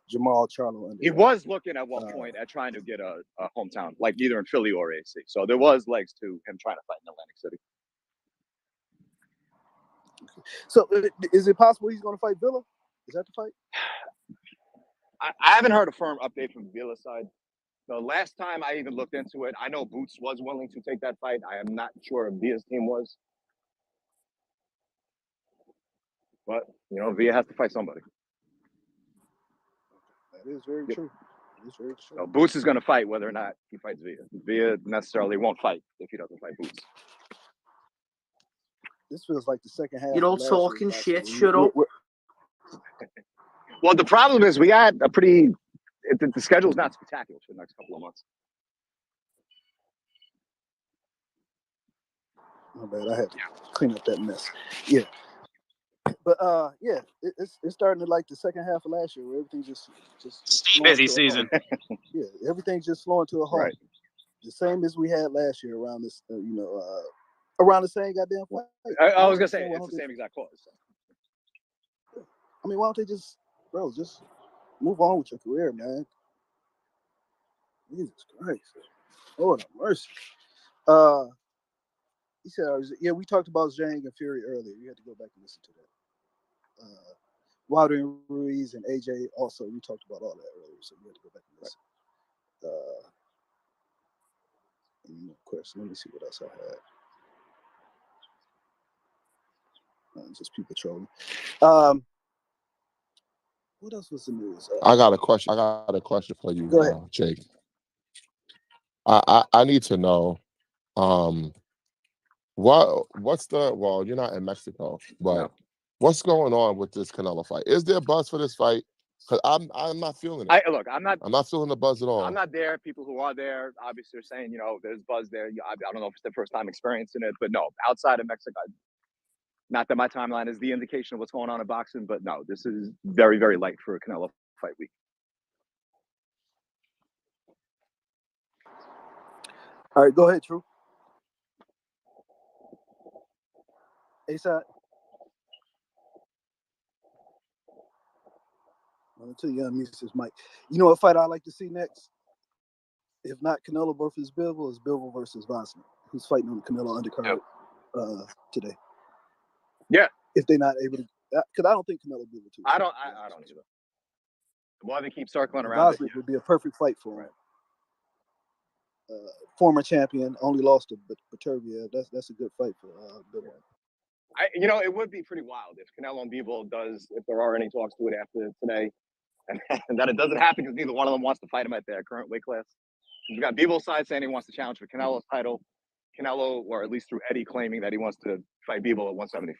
Jamal Charlo undercard. He was looking at one point at trying to get a hometown, like either in Philly or AC. So there was legs to him trying to fight in Atlantic City. So is it possible he's going to fight Villa? Is that the fight? I haven't heard a firm update from Villa's side. The last time I even looked into it, I know Boots was willing to take that fight. I am not sure if Villa's team was. But, Villa has to fight somebody. That is very true. It is very true. So Boots is going to fight whether or not he fights Villa. Villa necessarily won't fight if he doesn't fight Boots. This feels like the second half. You know, talking shit, shut up. Well, the problem is we got a pretty... The schedule's not spectacular for the next couple of months. My bad. I had to clean up that mess. Yeah. But yeah, it's starting to like the second half of last year where everything's just busy season. Yeah, everything's just slowing to a halt. Right. The same as we had last year around this, around the same goddamn fight. I was gonna say it's the same exact cause. So. I mean, why don't they just move on with your career, man? Jesus Christ, Lord have mercy. He said, yeah, we talked about Zhang and Fury earlier. You had to go back and listen to that. Wilder and Ruiz and AJ also, we talked about all that earlier, so you had to go back and listen. And of course, let me see what else I had. Just people trolling. What else was the news? I got a question for you, go ahead. Jake. I need to know what's you're not in Mexico, but what's going on with this Canelo fight? Is there a buzz for this fight? Because I'm not feeling it. I'm not feeling the buzz at all. I'm not there. People who are there obviously are saying, there's buzz there. I don't know if it's their first time experiencing it, but no, outside of Mexico, not that my timeline is the indication of what's going on in boxing, but no, this is very, very light for a Canelo fight week. All right, go ahead, True. A-side. Until you unmute this mic. You know what fight I'd like to see next? If not Canelo versus Bivol, it's Bivol versus Vosner, who's fighting on the Canelo undercard today. Yeah. If they're not able to, because I don't think Canelo beat it too. I don't either. The more they keep circling And around, Gosling would be a perfect fight for him. Former champion, only lost to Baturvia. That's a good fight for Bill. It would be pretty wild if Canelo and Bivol does, if there are any talks to it after today, and that it doesn't happen because neither one of them wants to fight him at their current weight class. We've got Bivol's side saying he wants to challenge for Canelo's title. Canelo, or at least through Eddie, claiming that he wants to fight Bivol at 175.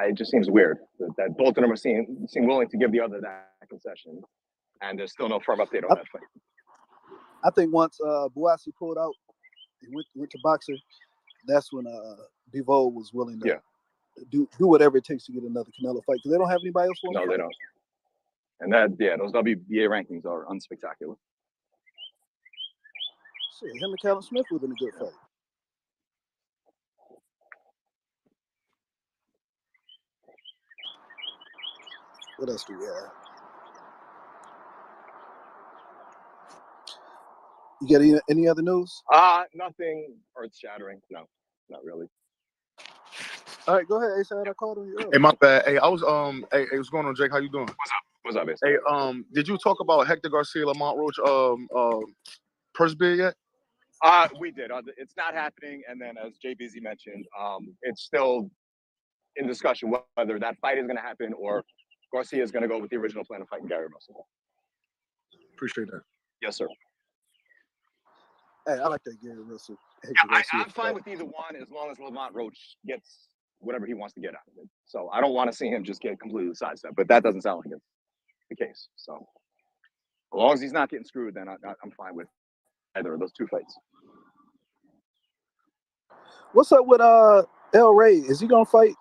It just seems weird that both of them are seem willing to give the other that concession, and there's still no firm update on that fight. I think once Buatsi pulled out, he went to boxer. That's when Bivol was willing to do whatever it takes to get another Canelo fight because they don't have anybody else for him. No, they don't. And those WBA rankings are unspectacular. Shit, him and Callum Smith would have been a good fight. What else do we have? You got any other news? Nothing earth-shattering. No, not really. All right, go ahead, Ace. I called on you earlier. Hey, my bad. Hey, I was hey, what's going on, Jake? How you doing? What's up, Ace? Hey, did you talk about Hector Garcia, Lamont Roach, purse bid yet? We did. It's not happening, and then as Jay Busy mentioned, it's still in discussion whether that fight is going to happen or Garcia is going to go with the original plan of fighting Gary Russell. Appreciate that. Yes, sir. Hey, I like that Gary Russell. I'm fine with either one as long as Lamont Roach gets whatever he wants to get out of it. So I don't want to see him just get completely sidestepped, but that doesn't sound like it's the case. So as long as he's not getting screwed, then I'm fine with either of those two fights. What's up with El Rey? Is he gonna fight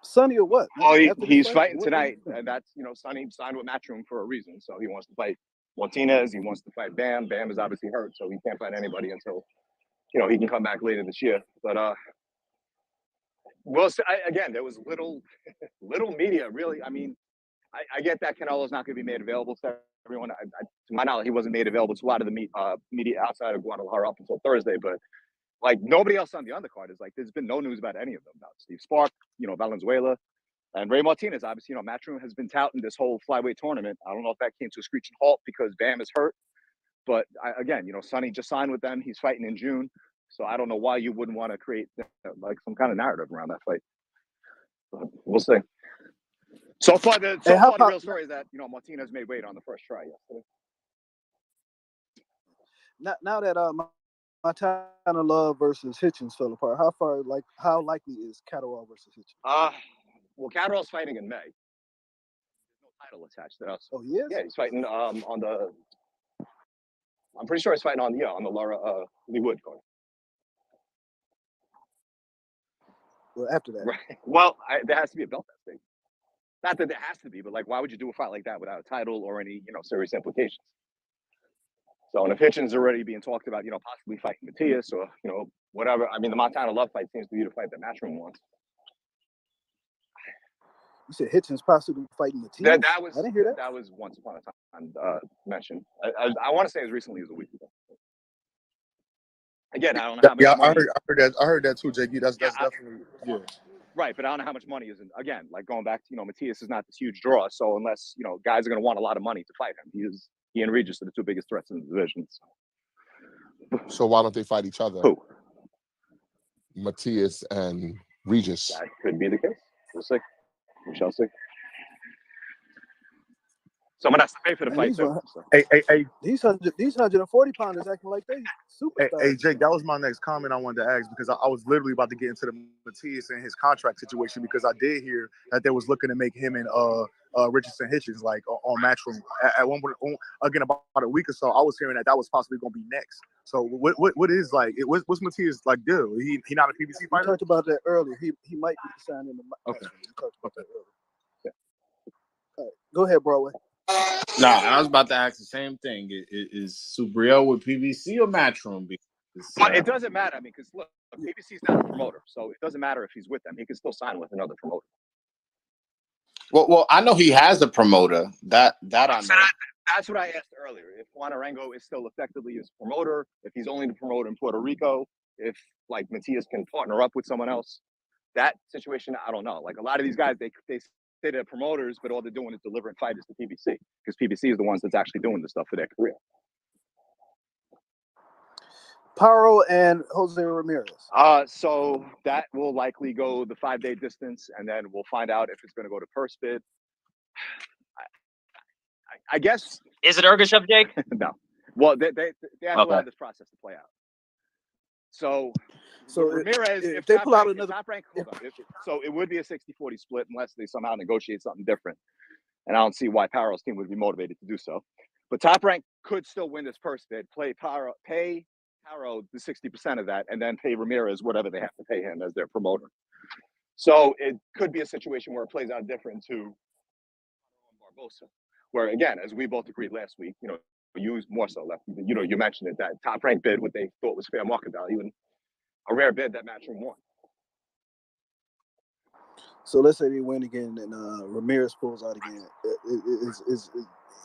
Sonny or what? Well, he's fighting tonight, and that's Sonny signed with Matchroom for a reason. So he wants to fight Martinez. He wants to fight Bam. Bam is obviously hurt, so he can't fight anybody until he can come back later this year. But well, again, there was little media really. I mean, I get that Canelo's not going to be made available to everyone. To my knowledge, he wasn't made available to a lot of the media outside of Guadalajara up until Thursday. But like nobody else on the undercard is there's been no news about any of them. About Steve Spark, Valenzuela, and Ray Martinez. Obviously, Matchroom has been touting this whole flyweight tournament. I don't know if that came to a screeching halt because Bam is hurt. But again, Sonny just signed with them. He's fighting in June. So I don't know why you wouldn't want to create some kind of narrative around that fight. But we'll see. So far, the real story is that Martinez made weight on the first try yesterday. Now that Montana Love versus Hitchens fell apart, how likely is Catterall versus Hitchens? Well, Catterall's fighting in May. There's no title attached to us. Oh, he is? Yeah, he's fighting on the. I'm pretty sure he's fighting on the Laura Lee Wood card. Well, after that. Right. Well, there has to be a belt that thing. Not that there has to be, but why would you do a fight like that without a title or any serious implications? So, and if Hitchens already being talked about, possibly fighting Matias or whatever. I mean, the Montana Love fight seems to be the fight that Matchroom wants. You said Hitchens possibly fighting Matias? I didn't hear that. That was once upon a time mentioned. I want to say as recently as a week ago. Again, I don't know how much money. I heard that too, Jake. That's definitely Right, but I don't know how much money is in. Again, going back to Matias is not this huge draw. So unless guys are going to want a lot of money to fight him, he and Regis are the two biggest threats in the division. So why don't they fight each other? Who? Matias and Regis. That could be the case. We'll see. We shall see. Someone has to pay for the fight. Hey, these 140 pounders acting like they superstars. Hey, Jake, that was my next comment I wanted to ask because I was literally about to get into the Matias and his contract situation because I did hear that they was looking to make him and Richardson Hitchens on Matchroom at one point. Again, about a week or so, I was hearing that was possibly going to be next. So what is what's Matias deal? He not a PBC fighter? We talked about that earlier. He might be signed in the okay. We talked about that earlier. Yeah. All right, go ahead, Broadway. No, I was about to ask the same thing. Is Subriel with PBC or Matchroom? But it doesn't matter. I mean, because look, PBC's not a promoter, so it doesn't matter if he's with them. He can still sign with another promoter. Well, I know he has a promoter. That I know. That's what I asked earlier. If Juan Arango is still effectively his promoter, if he's only the promoter in Puerto Rico, if Matias can partner up with someone else. That situation, I don't know. Like a lot of these guys, they say they're promoters, but all they're doing is delivering fighters to PBC because PBC is the ones that's actually doing the stuff for their career. Paro and Jose Ramirez. So that will likely go the 5-day distance, and then we'll find out if it's going to go to purse bid. I guess. Is it Ergashev, Jake? No. Well, they have to allow this process to play out. So Ramirez, if they pull out another, Top Rank, so it would be a 60-40 split unless they somehow negotiate something different. And I don't see why Paro's team would be motivated to do so. But Top Rank could still win this purse bid, pay Paro the 60% of that, and then pay Ramirez whatever they have to pay him as their promoter. So it could be a situation where it plays out different to Barbosa, where again, as we both agreed last week, you more so left. You mentioned it, that Top Rank bid what they thought was fair market value, and a rare bid that Matchroom won. So let's say they win again and Ramirez pulls out again. Is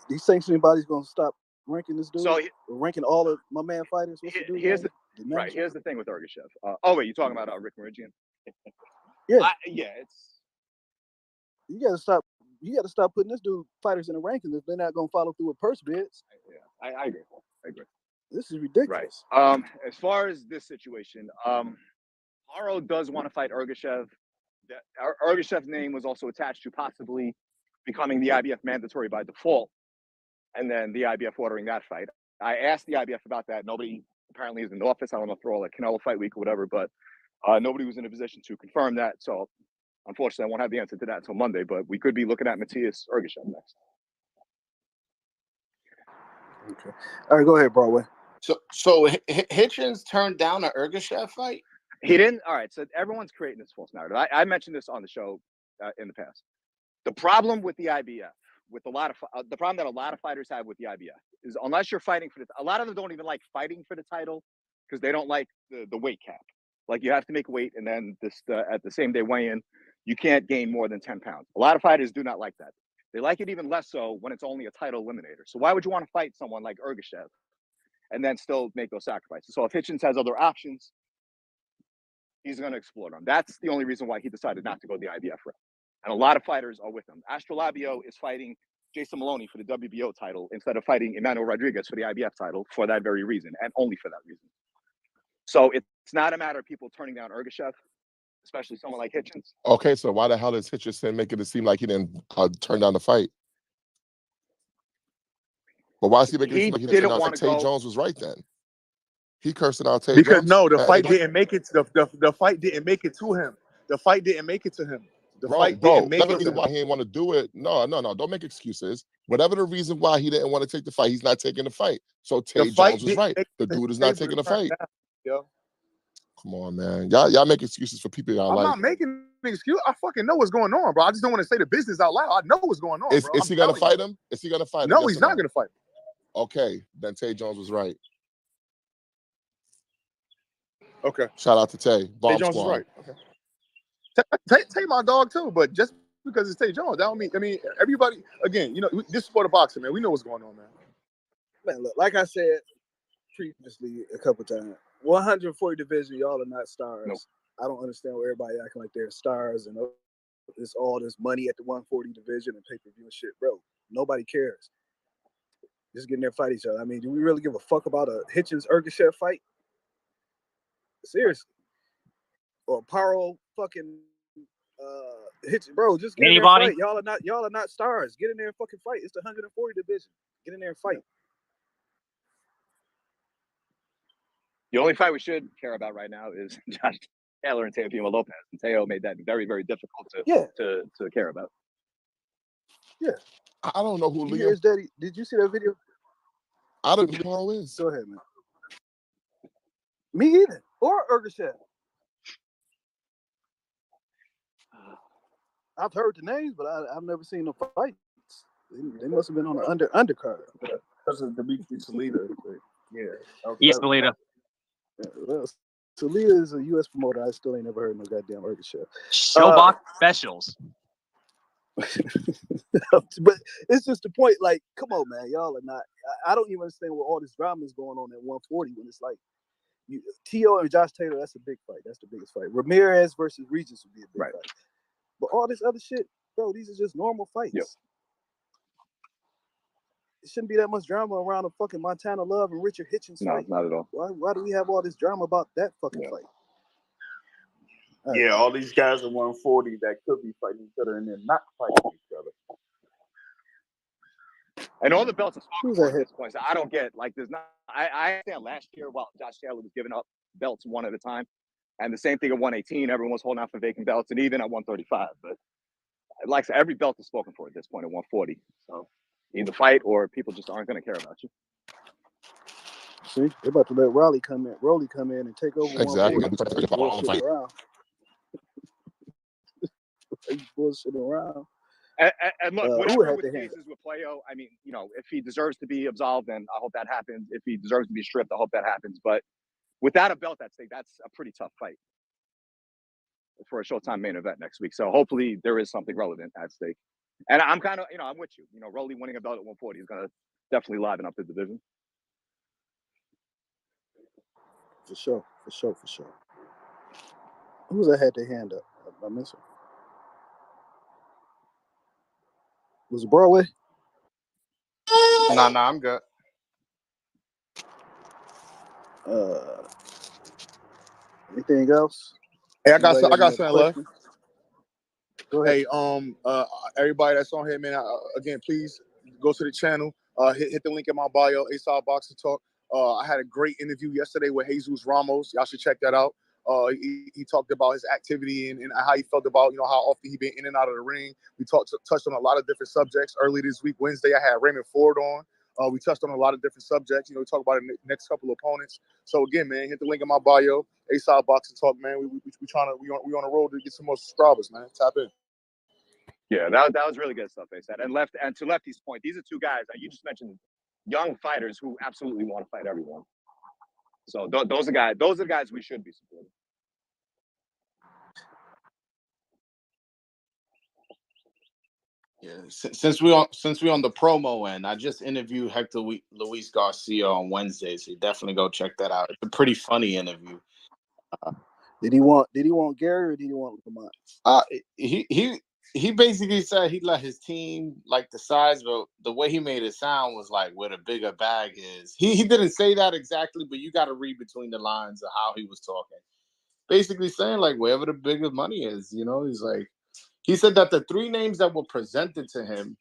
these sanctioning bodies going to stop ranking this dude? So ranking all of my man fighters? What's the dude here's the thing with Ergashev. Wait, you talking about Rick Meridian? Yeah. It's you got to stop. You got to stop putting this dude fighters in the rankings if they're not going to follow through with purse bids. Yeah, I agree. This is ridiculous. Right. As far as this situation, Paro does want to fight Ergashev. Ergashev's name was also attached to possibly becoming the IBF mandatory by default, and then the IBF ordering that fight. I asked the IBF about that. Nobody apparently is in the office. I don't know if they're all at Canelo Fight Week or whatever, but nobody was in a position to confirm that. So unfortunately, I won't have the answer to that until Monday, but we could be looking at Matthias Ergashev next. Okay. All right, go ahead, Broadway. So Hitchens turned down an Ergashev fight? He didn't? All right, so everyone's creating this false narrative. I mentioned this on the show in the past. The problem with the IBF, with a lot of the problem that a lot of fighters have with the IBF is unless you're fighting for a lot of them don't even like fighting for the title because they don't like the weight cap. Like you have to make weight, and then at the same day weigh-in, you can't gain more than 10 pounds. A lot of fighters do not like that. They like it even less so when it's only a title eliminator. So why would you want to fight someone like Ergashev and then still make those sacrifices? So if Hitchens has other options, he's going to explore them. That's the only reason why he decided not to go the IBF route. And a lot of fighters are with him. Astrolabio is fighting Jason Maloney for the WBO title instead of fighting Emmanuel Rodriguez for the IBF title for that very reason, and only for that reason. So it's not a matter of people turning down Ergashev, especially someone like Hitchens. Okay, so why the hell is Hitchens making it seem like he didn't turn down the fight? But why is he making it seem like he didn't turn down? Tay Jones was right then. He cursed out Tay Jones. Because no, the fight didn't make it. The fight didn't make it to him. The fight didn't make it to him. The fight didn't make it to him. Reason why he didn't want to do it. No. Don't make excuses. Whatever the reason why he didn't want to take the fight, he's not taking the fight. So Tay Jones was right. The dude is not taking the fight. Yo. Come on, man. Y'all make excuses for people y'all like. I'm not making an excuse. I fucking know what's going on, bro. I just don't want to say the business out loud. I know what's going on, bro. Is he gonna fight him? Is he gonna fight him? No, he's not gonna fight him. Okay, then Tay Jones was right. Okay. Shout out to Tay. Tay Jones is right. Okay. Tay my dog too, but just because it's Tay Jones, that don't mean. I mean, everybody. Again, this is for the boxing, man. We know what's going on, man. Man, look, like I said previously a couple times, 140 division, y'all are not stars. Nope. I don't understand why everybody acting like they're stars and it's all this money at the 140 division and pay-per-view and shit, bro. Nobody cares. Just getting there, fight each other. I mean, do we really give a fuck about a Hitchens Ergashev fight? Seriously. Or Paro fucking Hitchens, bro. Just get in there and fight. Y'all are not stars. Get in there and fucking fight. It's the 140 division. Get in there and fight. The only fight we should care about right now is Josh Taylor and Teofimo Lopez. And Teo made that very, very difficult to care about. Yeah. I don't know who Liam. His daddy. Did you see that video? I don't know who Paro is. Go ahead, man. Me either. Or Ergashev. I've heard the names, but I've never seen them fights. They must have been on the undercard. Because of Dimitri Salita. Yeah. Yes, Salita. Well, Salita is a U.S. promoter. I still ain't never heard no goddamn Ergashev. Showbox specials. But it's just the point, like, come on, man. Y'all are not. I don't even understand where all this drama is going on at 140 when it's like, T.O. and Josh Taylor, that's a big fight. That's the biggest fight. Ramirez versus Regis would be a big fight. But all this other shit, bro, these are just normal fights. Yep. It shouldn't be that much drama around a fucking Montana Love and Richard Hitchens fight. No, not at all. Why do we have all this drama about that fucking fight? Yeah, all these guys at 140 that could be fighting each other and then not fighting each other. And all the belts are spoken for at this point. So I don't get there's not. I understand last year while Josh Taylor was giving up belts one at a time, and the same thing at 118. Everyone was holding out for vacant belts, and even at 135. But like I said, every belt is spoken for at this point at 140. So either fight or people just aren't going to care about you. See, they're about to let Rolly come in and take over. Exactly. Bullshit around. Bullshit around. And look, whatever with cases with Playo, I mean, if he deserves to be absolved, then I hope that happens. If he deserves to be stripped, I hope that happens. But without a belt at stake, that's a pretty tough fight for a Showtime main event next week. So hopefully there is something relevant at stake. And I'm kind of, I'm with you. Rolly winning a belt at 140 is going to definitely liven up the division. For sure. Who's that had their hand up? I miss him. Was it Broadway? Nah, I'm good. Anything else? Hey, I got something left. Go ahead. Hey, everybody that's on here, man. Again, please go to the channel. Hit the link in my bio. A-Side Boxing Talk. I had a great interview yesterday with Jesus Ramos. Y'all should check that out. He talked about his activity and how he felt about how often he been in and out of the ring. We touched on a lot of different subjects. Early this week, Wednesday, I had Raymond Ford on. We touched on a lot of different subjects. We talk about the next couple of opponents. So again, man, hit the link in my bio. A-Side Boxing Talk, man. We on a road to get some more subscribers, man. Tap in. Yeah, that was really good stuff they said. And to Lefty's point, these are two guys that you just mentioned, young fighters who absolutely want to fight everyone. So those are the guys we should be supporting. Yeah, since we on the promo end, I just interviewed Hector Luis Garcia on Wednesday, so you definitely go check that out. It's a pretty funny interview. Did he want Gary or did he want Lamont? He basically said he let his team like the size, but the way he made it sound was like where the bigger bag is. He didn't say that exactly, but you got to read between the lines of how he was talking. Basically saying like wherever the bigger money is, he's like. He said that the three names that were presented to him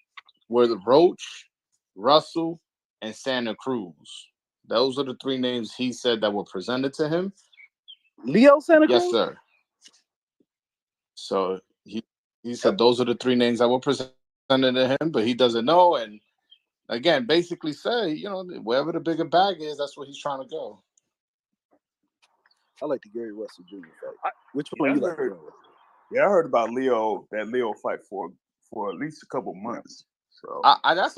were the Roach, Russell, and Santa Cruz. Those are the three names he said that were presented to him. Leo Santa Cruz? Yes, sir. So he said those are the three names that were presented to him, but he doesn't know. And again, basically say, wherever the bigger bag is, that's where he's trying to go. I like the Gary Russell Jr. fight. Which one you like? Yeah, I heard about that Leo fight for at least a couple months. So that's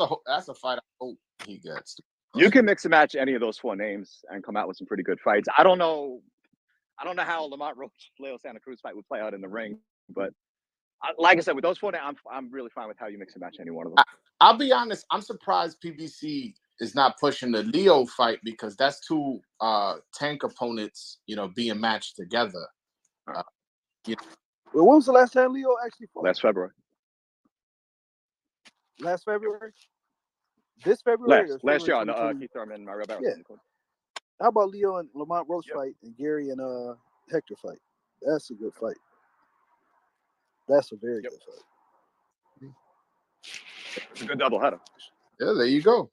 a fight I hope he gets. You can mix and match any of those four names and come out with some pretty good fights. I don't know how Lamont Roach Leo Santa Cruz fight would play out in the ring, but like I said, with those four names, I'm really fine with how you mix and match any one of them. I'll be honest. I'm surprised PBC is not pushing the Leo fight because that's two tank opponents, being matched together. Well, when was the last time Leo actually fought? Last February. Last February? This February? Last year on Keith Thurman and Mario Barros. Yeah. How about Leo and Lamont Roach fight and Gary and Hector fight? That's a good fight. That's a very good fight. It's a good doubleheader. Yeah, there you go.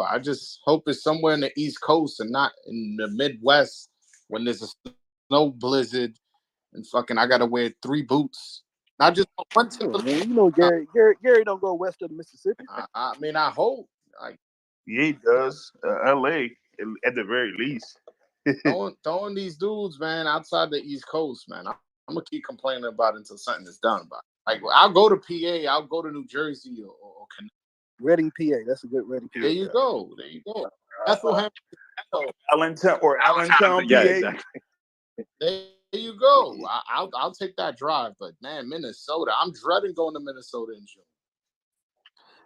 I just hope it's somewhere in the East Coast and not in the Midwest when there's a snow blizzard and fucking I gotta wear 3 boots. Not just one. Gary don't go west of the Mississippi. I mean, I hope. Yeah, he does. LA at the very least. throwing these dudes, man, outside the East Coast, man. I'm gonna keep complaining about it until something is done about it. Like I'll go to PA, I'll go to New Jersey or Reading, PA. That's a good Reading, PA. There you go. Bethlehem, Allentown, PA. Yeah, exactly. There you go. I'll take that drive, but man, Minnesota. I'm dreading going to Minnesota in June.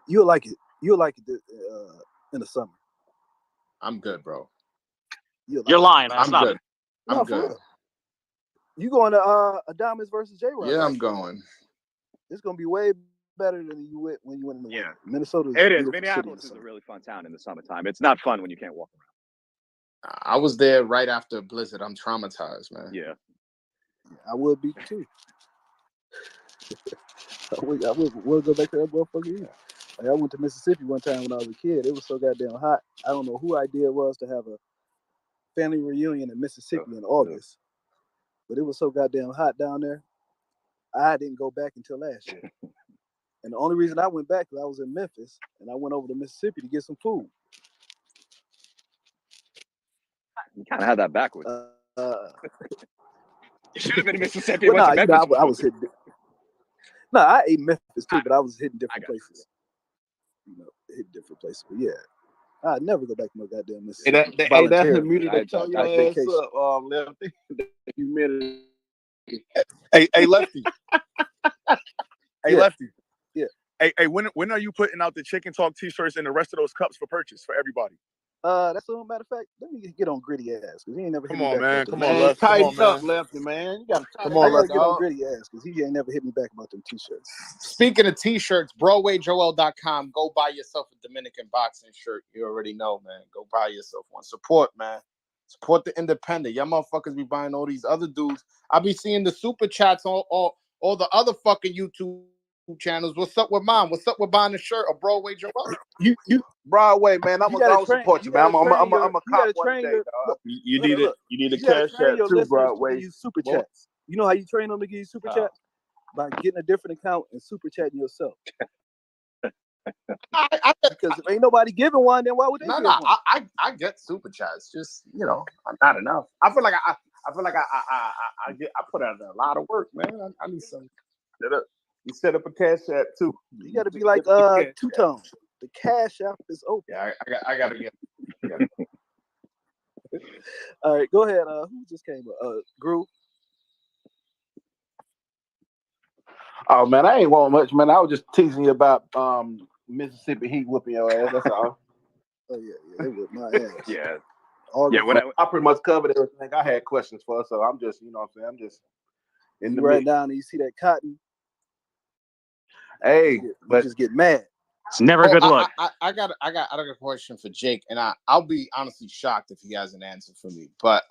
You'll like it. You'll like it in the summer. I'm good, bro. You're lying. I'm good. I'm good. You going to Adamas versus J-Rock? Yeah, right? I'm going. It's gonna be way better than you went when you went in the winter. Minnesota is It a is. beautiful Minneapolis city is a really fun town in the summertime. It's not fun when you can't walk around. I was there right after Blizzard. I'm traumatized, man. Yeah. I would be too. I would go back to that motherfucker. Yeah. Like I went to Mississippi one time when I was a kid. It was so goddamn hot. I don't know who idea it was to have a family reunion in Mississippi in August, but it was so goddamn hot down there. I didn't go back until last year. And the only reason I went back was I was in Memphis and I went over to Mississippi to get some food. You kind of had that backwards. You should have been in Mississippi. Well, Went to Memphis. I was hitting. No, I ate Memphis too, but I was hitting different places. Hitting different places. But yeah, I'd never go back to no goddamn Mississippi. Hey, that's the muted to tell your ass up, Lefty. Hey, Lefty. Hey, Yeah. Lefty. Yeah. Hey, when are you putting out the Chicken Talk T-shirts and the rest of those cups for purchase for everybody? That's a matter of fact. Let me get on Gritty ass because he ain't never hit Come me on, back. man. about them. Come on, Lefty. Tighten up, Lefty, man. You got to Come on, I gotta Lefty. get on Gritty ass because he ain't never hit me back about them t-shirts. Speaking of t-shirts, BroadwayJoel.com. Go buy yourself a Dominican boxing shirt. You already know, man. Go buy yourself one. Support, man. Support the independent. Y'all motherfuckers be buying all these other dudes. I be seeing the super chats on all the other fucking YouTube channels. What's up with mine? What's up with buying a shirt of Broadway Joel? You Broadway, man. I'm gonna support you, man. I'm a cop one day, dog. You need a You gotta cash train app your too, listeners to Broadway. give you super chats. You know how you train them to give you super chats? By getting a different account and super chatting yourself. Because if ain't nobody giving one, then why would they give one? I get super chats. Just not enough. I feel like I put out a lot of work, man. I need some. You set up a cash app too. You gotta be like two-tone. The cash app is open. Yeah, I gotta get. All right, go ahead. Who just came up? Groove. Oh man, I ain't want much, man. I was just teasing you about Mississippi Heat whooping your ass. That's all. Oh yeah, they whipped my ass. Yeah. I pretty much covered everything I had questions for, so I'm just, you know what I'm saying, I'm just in the right mix. down and you see that cotton. Hey, but just get mad. It's never a good look. I got a question for Jake, and I'll be honestly shocked if he has an answer for me. But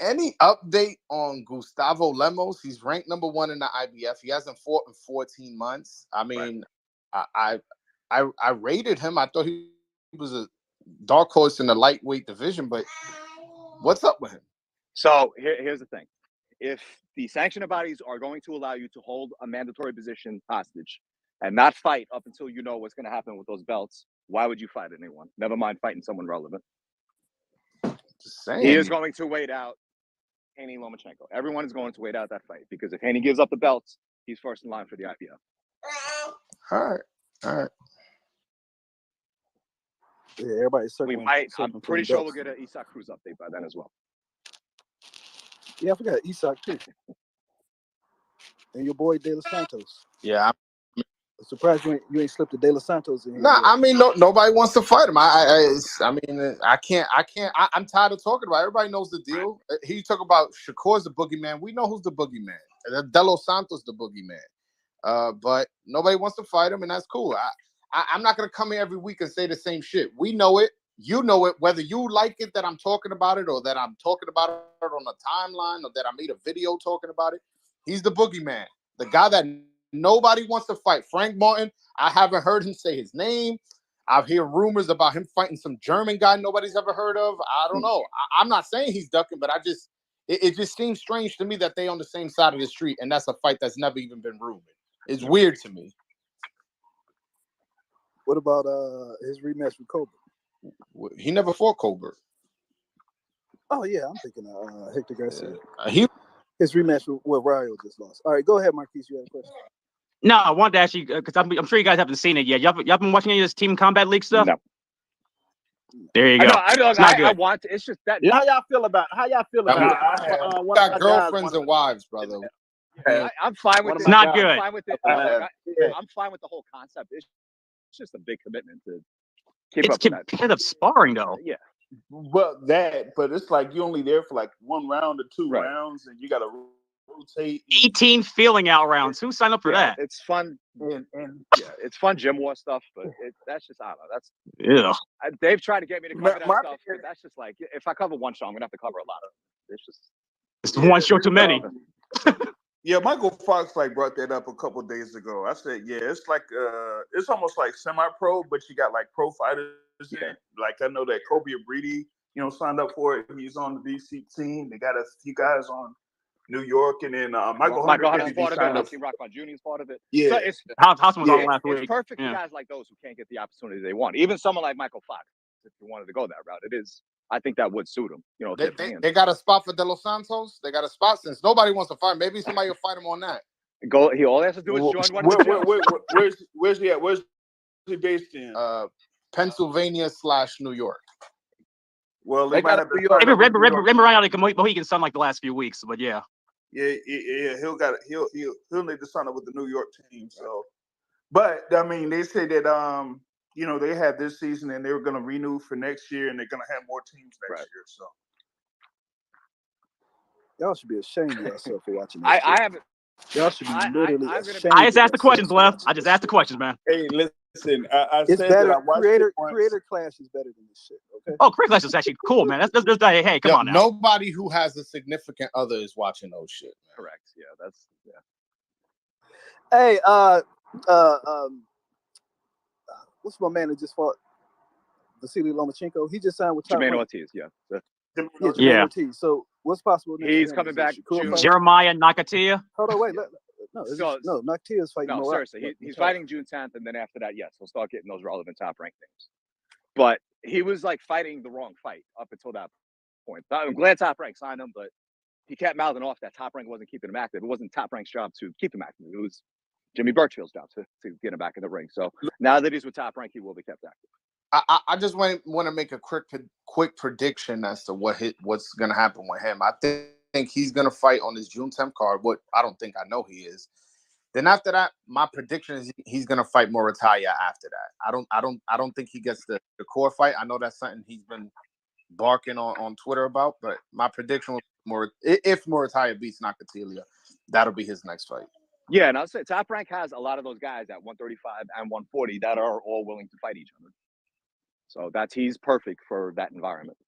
any update on Gustavo Lemos? He's ranked number 1 in the IBF. He hasn't fought in 14 months. I mean, I rated him. I thought he was a dark horse in the lightweight division, but what's up with him? So here's the thing. If the sanctioning bodies are going to allow you to hold a mandatory position hostage and not fight up until you know what's going to happen with those belts, why would you fight anyone? Never mind fighting someone relevant. Just saying. He is going to wait out Haney Lomachenko. Everyone is going to wait out that fight because if Haney gives up the belts, he's first in line for the IPO. All right. Yeah, everybody's circling. I'm pretty sure we'll get an Isak Cruz update by then as well. Yeah, I forgot Isak too. And your boy De Los Santos. Yeah. I'm surprised you ain't slipped the De Los Santos in here. Nah, I mean, nobody wants to fight him. I'm tired of talking about it. Everybody knows the deal. He talk about Shakur's the boogeyman. We know who's the boogeyman. De Los Santos the boogeyman. But nobody wants to fight him, and that's cool. I'm not gonna come here every week and say the same shit. We know it. You know it. Whether you like it that I'm talking about it, or that I'm talking about it on the timeline, or that I made a video talking about it, he's the boogeyman. The guy that nobody wants to fight. Frank Martin, I haven't heard him say his name. I've heard rumors about him fighting some German guy nobody's ever heard of. I don't know. I'm not saying he's ducking, but it just seems strange to me that they on the same side of the street, and that's a fight that's never even been rumored. It's weird to me. What about his rematch with Colbert? He never fought Colbert. Oh yeah, I'm thinking Hector Garcia. His rematch with what Rayo just lost. All right, go ahead, Marquise. You have a question? No, I wanted to ask you because I'm sure you guys haven't seen it yet. Y'all been watching any of this Team Combat League stuff? No. There you go. I want to. It's just that. How y'all feel about it? We got girlfriends and wives, brother. I'm fine with it. It's not good. I'm fine with it. I'm fine with the whole concept. It's just a big commitment to keep up with that. It's competitive sparring, though. Yeah. but it's like you only there for like 1 round or 2 Right. rounds, and you got to rotate. 18 feeling out rounds. Who signed up for Yeah, that? it's fun. And Yeah, it's fun gym war stuff, but that's just, I don't know. That's Yeah. they've tried to get me to cover that my stuff, but that's just like, if I cover one show, I'm gonna have to cover a lot of it. It's just It's one show too many. Yeah, Michael Fox like brought that up a couple of days ago. I said, yeah, it's like it's almost like semi-pro, but you got like pro fighters in it. Like I know that Kobe Abridi, signed up for it. He's on the DC team. They got a few guys on New York, and then Michael Hunter's Hunter part of it. signed up. Hakeem Rahman Jr. is part of it. Yeah. So it's House was on last it's week. perfect for Yeah. guys like those who can't get the opportunity they want. Even someone like Michael Fox, if you wanted to go that route, it is. I think that would suit him. They got a spot for De Los Santos. They got a spot since nobody wants to fight. Maybe somebody will fight him on that. He all has to do is join one of the gyms. Where's he at? Where's he based in? Pennsylvania / New York. Well, They they might got have a to New sign York. up with New York. Remember around like Mohegan Sun like the last few weeks, but yeah. Yeah, he'll need to sign up with the New York team. So, but I mean, they say that they had this season and they were going to renew for next year, and they're going to have more teams next year. So, Y'all should be ashamed of yourself for watching this. I haven't. Y'all should be literally ashamed. I just of asked the questions, yourselves Lev. I just asked the questions, man. Hey, listen, I It's said better. that I watched Creator Clash is better than this shit. Okay. Oh, Chris Clash is actually cool, man. That's hey, come on now. Nobody who has a significant other is watching those shit. Man. Correct. Yeah, that's Hey, what's my man that just fought Vasily Lomachenko? He just signed with Top Jermaine Rank. Ortiz. Yeah. Jermaine Ortiz. So what's possible? Next He's for him? coming Is it back Shakur June. fight? Jeremiah Nakatia. Hold on, wait. So- No, Nakatea's fighting. No, Morat. seriously. He's fighting June 10th, and then after that, yes, he'll start getting those relevant top ranked names. But he was like fighting the wrong fight up until that point. I'm glad Top Rank signed him, but he kept mouthing off that Top Rank wasn't keeping him active. It wasn't Top Rank's job to keep him active. It was Jimmy Birchfield's job to get him back in the ring. So now that he's with Top Rank, he will be kept active. I just want to make a quick prediction as to what's going to happen with him. I think he's going to fight on this June 10th card. What I don't think I know he is. Then after that, my prediction is he's going to fight Morataya after that. I don't think he gets the core fight. I know that's something he's been barking on Twitter about, but my prediction was if Morataya beats Nakatilia, that'll be his next fight. Yeah, and I'll say Top Rank has a lot of those guys at 135 and 140 that are all willing to fight each other. So he's perfect for that environment.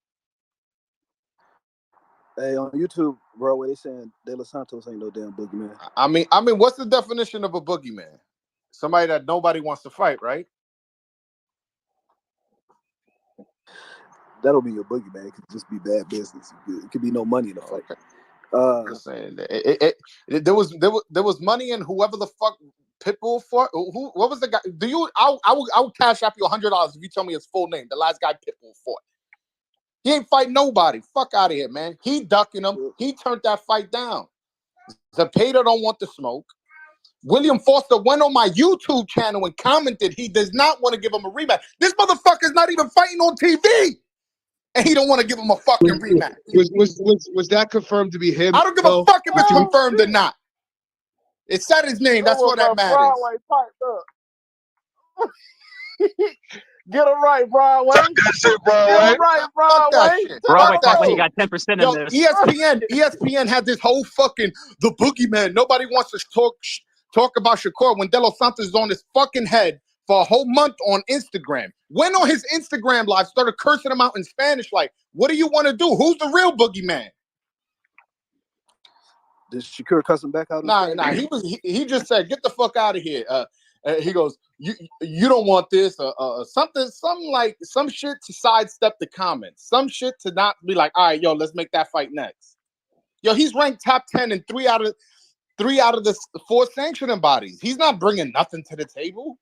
Hey, on YouTube, bro, where they saying De Los Santos ain't no damn boogeyman. I mean, what's the definition of a boogeyman? Somebody that nobody wants to fight, right? That'll be your boogeyman. It could just be bad business. It could be no money in the fight. Just saying, there was money in whoever the fuck Pitbull fought. What was the guy? I will cash up you $100 if you tell me his full name. The last guy Pitbull fought. He ain't fighting nobody. Fuck out of here, man. He ducking him. He turned that fight down. Zepeda don't want the smoke. William Foster went on my YouTube channel and commented he does not want to give him a rematch. This motherfucker's not even fighting on TV. And he don't want to give him a fucking rematch. Was that confirmed to be him? I don't give a fuck if it's confirmed or not. It said his name. That's what that matters. Broadway piped up. Get it right, Broadway. Get it right, Broadway. Broadway talked like he got 10% in Yo, this. ESPN had this whole fucking the boogeyman. Nobody wants to talk about Shakur when De Los Santos is on his fucking head for a whole month on Instagram. Went on his Instagram live, started cursing him out in Spanish. Like, what do you want to do? Who's the real boogeyman? Did Shakur cuss him back out? Nah. He just said, "Get the fuck out of here." He goes, "You don't want this." Some shit to sidestep the comments. Some shit to not be like, "All right, yo, let's make that fight next." Yo, he's ranked top 10 in three out of the 4 sanctioning bodies. He's not bringing nothing to the table.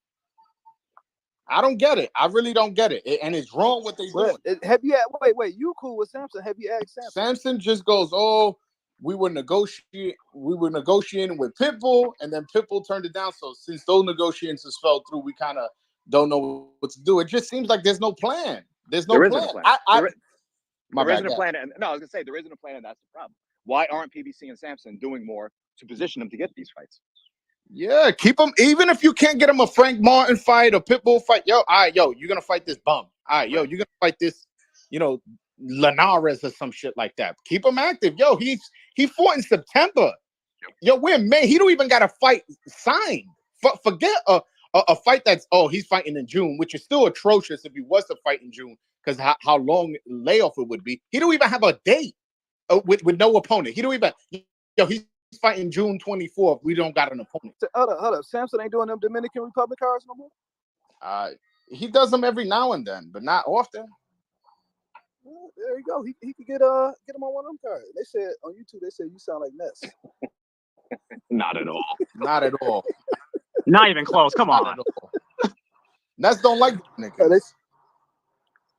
I don't get it. I really don't get it. And it's wrong what they doing. Have you wait? You cool with Samson? Have you asked Samson? Samson just goes, "Oh, we were negotiating with Pitbull, and then Pitbull turned it down. So since those negotiations fell through, we kind of don't know what to do." It just seems like there's no plan. There isn't a plan. There isn't a plan. And, no, I was gonna say there isn't a plan, and that's the problem. Why aren't PBC and Samson doing more to position them to get these fights? Yeah, keep them. Even if you can't get him a Frank Martin fight or Pitbull fight, all right, you're gonna fight this bum. All right, you're gonna fight this Linares or some shit like that. Keep him active. Yo, he fought in September. Yo, we're in May. He don't even got a fight signed. Forget a fight that's he's fighting in June, which is still atrocious if he was to fight in June because how long layoff it would be. He don't even have a date with no opponent. He don't even. He's fighting June 24th. We don't got an opponent. Hold up. Samson ain't doing them Dominican Republic cards no more? He does them every now and then, but not often. Well, there you go. He could get him on one of them cards. They said on YouTube, they said you sound like Ness. Not at all. Not at all. Not even close. Come on. Ness don't like niggas.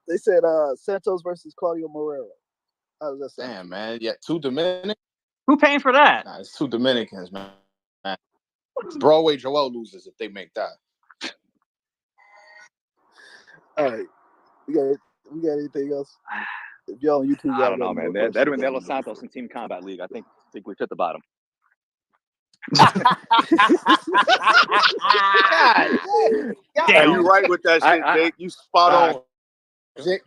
They said Santos versus Claudio Morero. How does that sound? Damn, man. Yeah, 2 Dominicans. Who paying for that? Nah, it's 2 Dominicans, man. Broadway Joel loses if they make that. All right. We got anything else? If y'all on YouTube, I don't know, man. Edwin De Los Santos in Team Combat League. I think we fit the bottom. Yeah, you right with that shit, Jake. You spot on.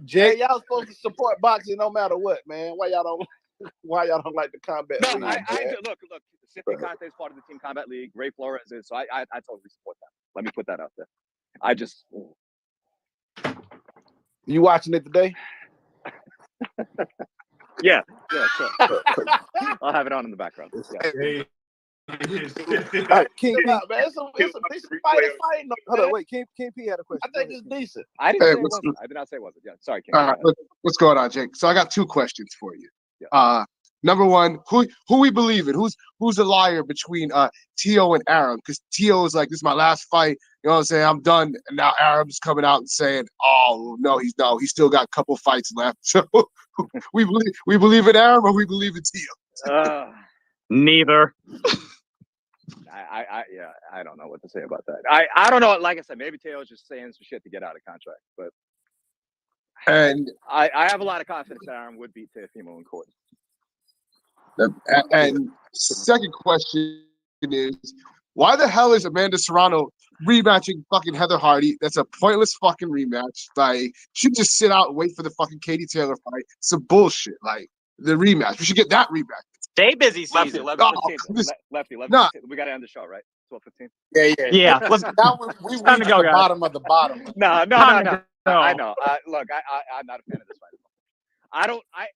Jake, y'all supposed to support boxing no matter what, man. Why y'all don't like the combat league? No, look. Sippy Conte is part of the Team Combat League. Ray Flores is, so I totally support that. Let me put that out there. You watching it today? Yeah, sure. I'll have it on in the background. Yeah. King P, man, it's a fighting. Hold on, wait. King P had a question. I think it's decent. I didn't say it wasn't. I did not say it wasn't. Yeah, sorry, King. What's going on, Jake? So I got 2 questions for you. Number one, who we believe in? Who's a liar between Tio and Aram? Because Tio is like, this is my last fight. You know what I'm saying? I'm done. And now Aram's coming out and saying, oh no, he's still got a couple fights left. So we believe in Aram or we believe in Tio? Neither. I don't know what to say about that. I don't know. Like I said, maybe Teo's just saying some shit to get out of contract, but I have a lot of confidence that Aram would beat Teofimo in court. And second question is, why the hell is Amanda Serrano rematching fucking Heather Hardy? That's a pointless fucking rematch. Like, she just sit out and wait for the fucking Katie Taylor fight. Some bullshit. Like, the rematch. We should get that rematch. Stay busy season. Lefty. Nah. We got to end the show, right? 12:15. Yeah. Let's now we reached the bottom of the bottom. No. I know. Look, I'm not a fan of this fight.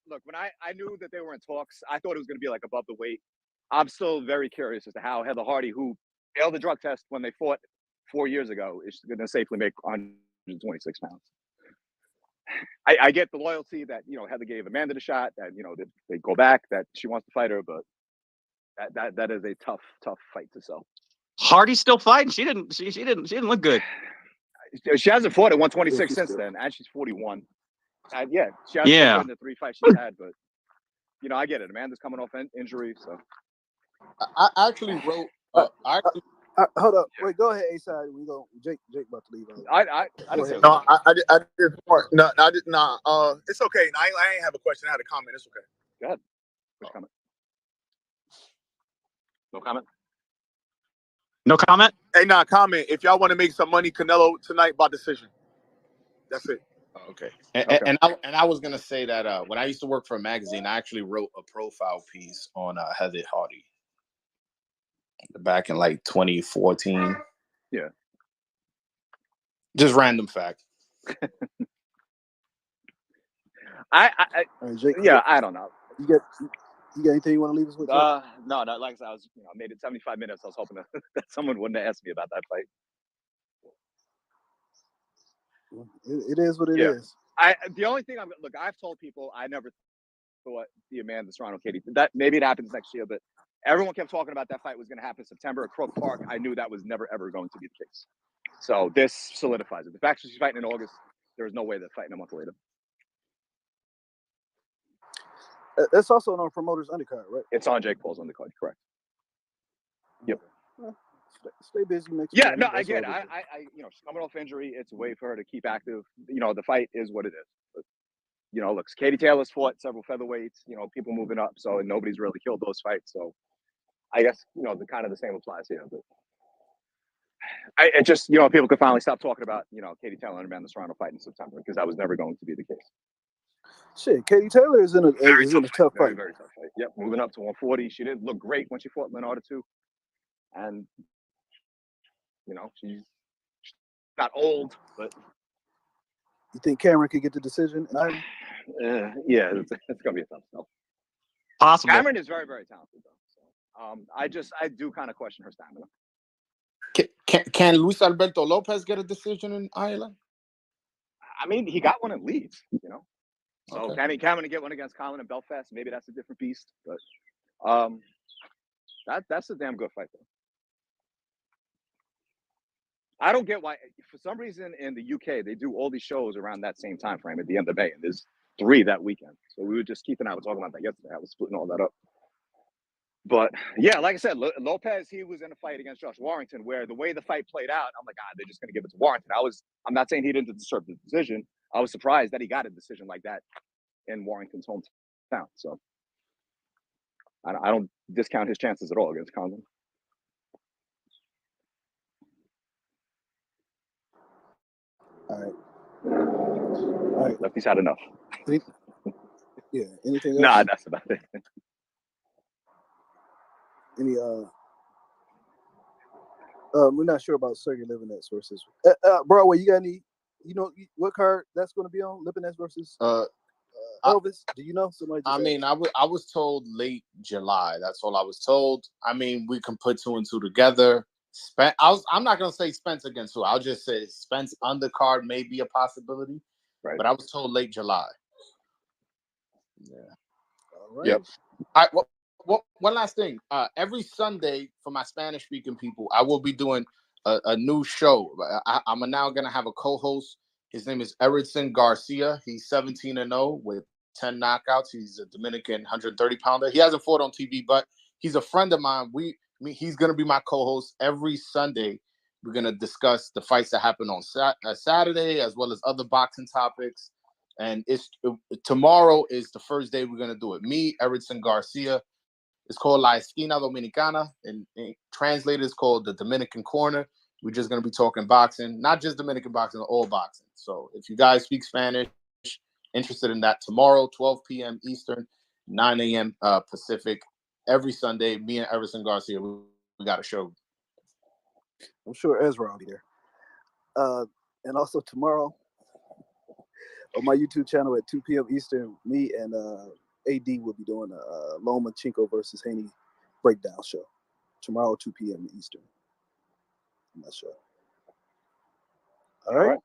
Look, when I knew that they were in talks, I thought it was going to be like above the weight. I'm still very curious as to how Heather Hardy, who failed the drug test when they fought 4 years ago, is going to safely make 126 pounds. I get the loyalty that, Heather gave Amanda the shot, that, that they go back, that she wants to fight her, but that is a tough fight to sell. Hardy's still fighting. She didn't look good. She hasn't fought at 126 since then, and she's 41. She hasn't fought in the 3 fights she's had, but I get it. Amanda's coming off injury, so I actually wrote. Hold up. Wait, go ahead, A-side. Jake about to leave. I didn't say No, I did more. No, I did not. It's okay. I ain't have a question. I had a comment. It's okay. Go ahead. Which comment? No comment? No comment? Hey, comment. If y'all want to make some money, Canelo tonight by decision. That's it. Okay. And I was gonna say that when I used to work for a magazine, I actually wrote a profile piece on Heather Hardy back in like 2014. Yeah. Just random fact. Jake, I don't know. You got anything you want to leave us with? No. Like I said, I made it 75 minutes. I was hoping that someone wouldn't have asked me about that fight. It is what it is. The only thing I've told people I never thought the Amanda Serrano Katie, that maybe it happens next year, but everyone kept talking about that fight was going to happen in September at Croke Park. I knew that was never ever going to be the case. So this solidifies it. The fact that she's fighting in August, there was no way they're fighting a month later. It's also on promoter's undercard, right? It's on Jake Paul's undercard, correct? Yep. Stay busy next. Yeah, no, I get it. She's coming off injury. It's a way for her to keep active. The fight is what it is. But, look, Katie Taylor's fought several featherweights. People moving up, so nobody's really killed those fights. So, I guess the kind of the same applies here. But it just people could finally stop talking about Katie Taylor and Amanda Serrano fight in September, because that was never going to be the case. Shit, Katie Taylor is in a Very tough very fight. very tough fight. Yep, moving up to 140. She didn't look great when she fought Leonardo too, and she's not old, but You think Cameron could get the decision in Ireland? yeah, it's gonna be a tough stuff. Possible. Cameron is very very talented though. So I do kind of question her stamina. Can Luis Alberto Lopez get a decision in Ireland? I mean, he got one in Leeds, So Okay. can he get one against Colin in Belfast? Maybe that's a different beast, but that's a damn good fight though. I don't get why, for some reason in the UK they do all these shows around that same time frame at the end of May, and there's 3 that weekend. So we were just Keith and I were talking about that yesterday. I was splitting all that up. But yeah, like I said, Lopez, he was in a fight against Josh Warrington where the way the fight played out, I'm like, they're just going to give it to Warrington. I'm not saying he didn't deserve the decision. I was surprised that he got a decision like that in Warrington's hometown. So I don't discount his chances at all against Condon. All right. Lefty's had enough. Yeah. Anything else? Nah, that's about it. Any we're not sure about Sergey Lipinets versus Broadway. You got any? What card that's going to be on? Lipinets versus Elvis? Do you know? Somebody just I was told late July. That's all I was told. I mean, we can put 2 and 2 together. I'm not gonna say Spence against who. I'll just say Spence undercard may be a possibility. Right. But I was told late July. Yeah. All right. Yep. All right. One last thing. Every Sunday for my Spanish speaking people, I will be doing a new show. I'm now gonna have a co-host. His name is Erickson Garcia. He's 17-0 with 10 knockouts. He's a Dominican 130-pounder. He hasn't fought on TV, but he's a friend of mine. He's gonna be my co-host every Sunday. We're gonna discuss the fights that happen on Saturday, as well as other boxing topics. And tomorrow is the first day we're gonna do it. Me, Erickson Garcia. It's called La Esquina Dominicana, and translated it's called the Dominican Corner. We're just going to be talking boxing, not just Dominican boxing, all boxing. So if you guys speak Spanish, interested in that, tomorrow, 12 p.m. Eastern, 9 a.m. Pacific, every Sunday, me and Everson Garcia, we got a show. I'm sure Ezra will be there. And also tomorrow on my YouTube channel at 2 p.m. Eastern, me and AD will be doing a Lomachenko versus Haney breakdown show tomorrow, 2 p.m. Eastern. I'm not sure. All right.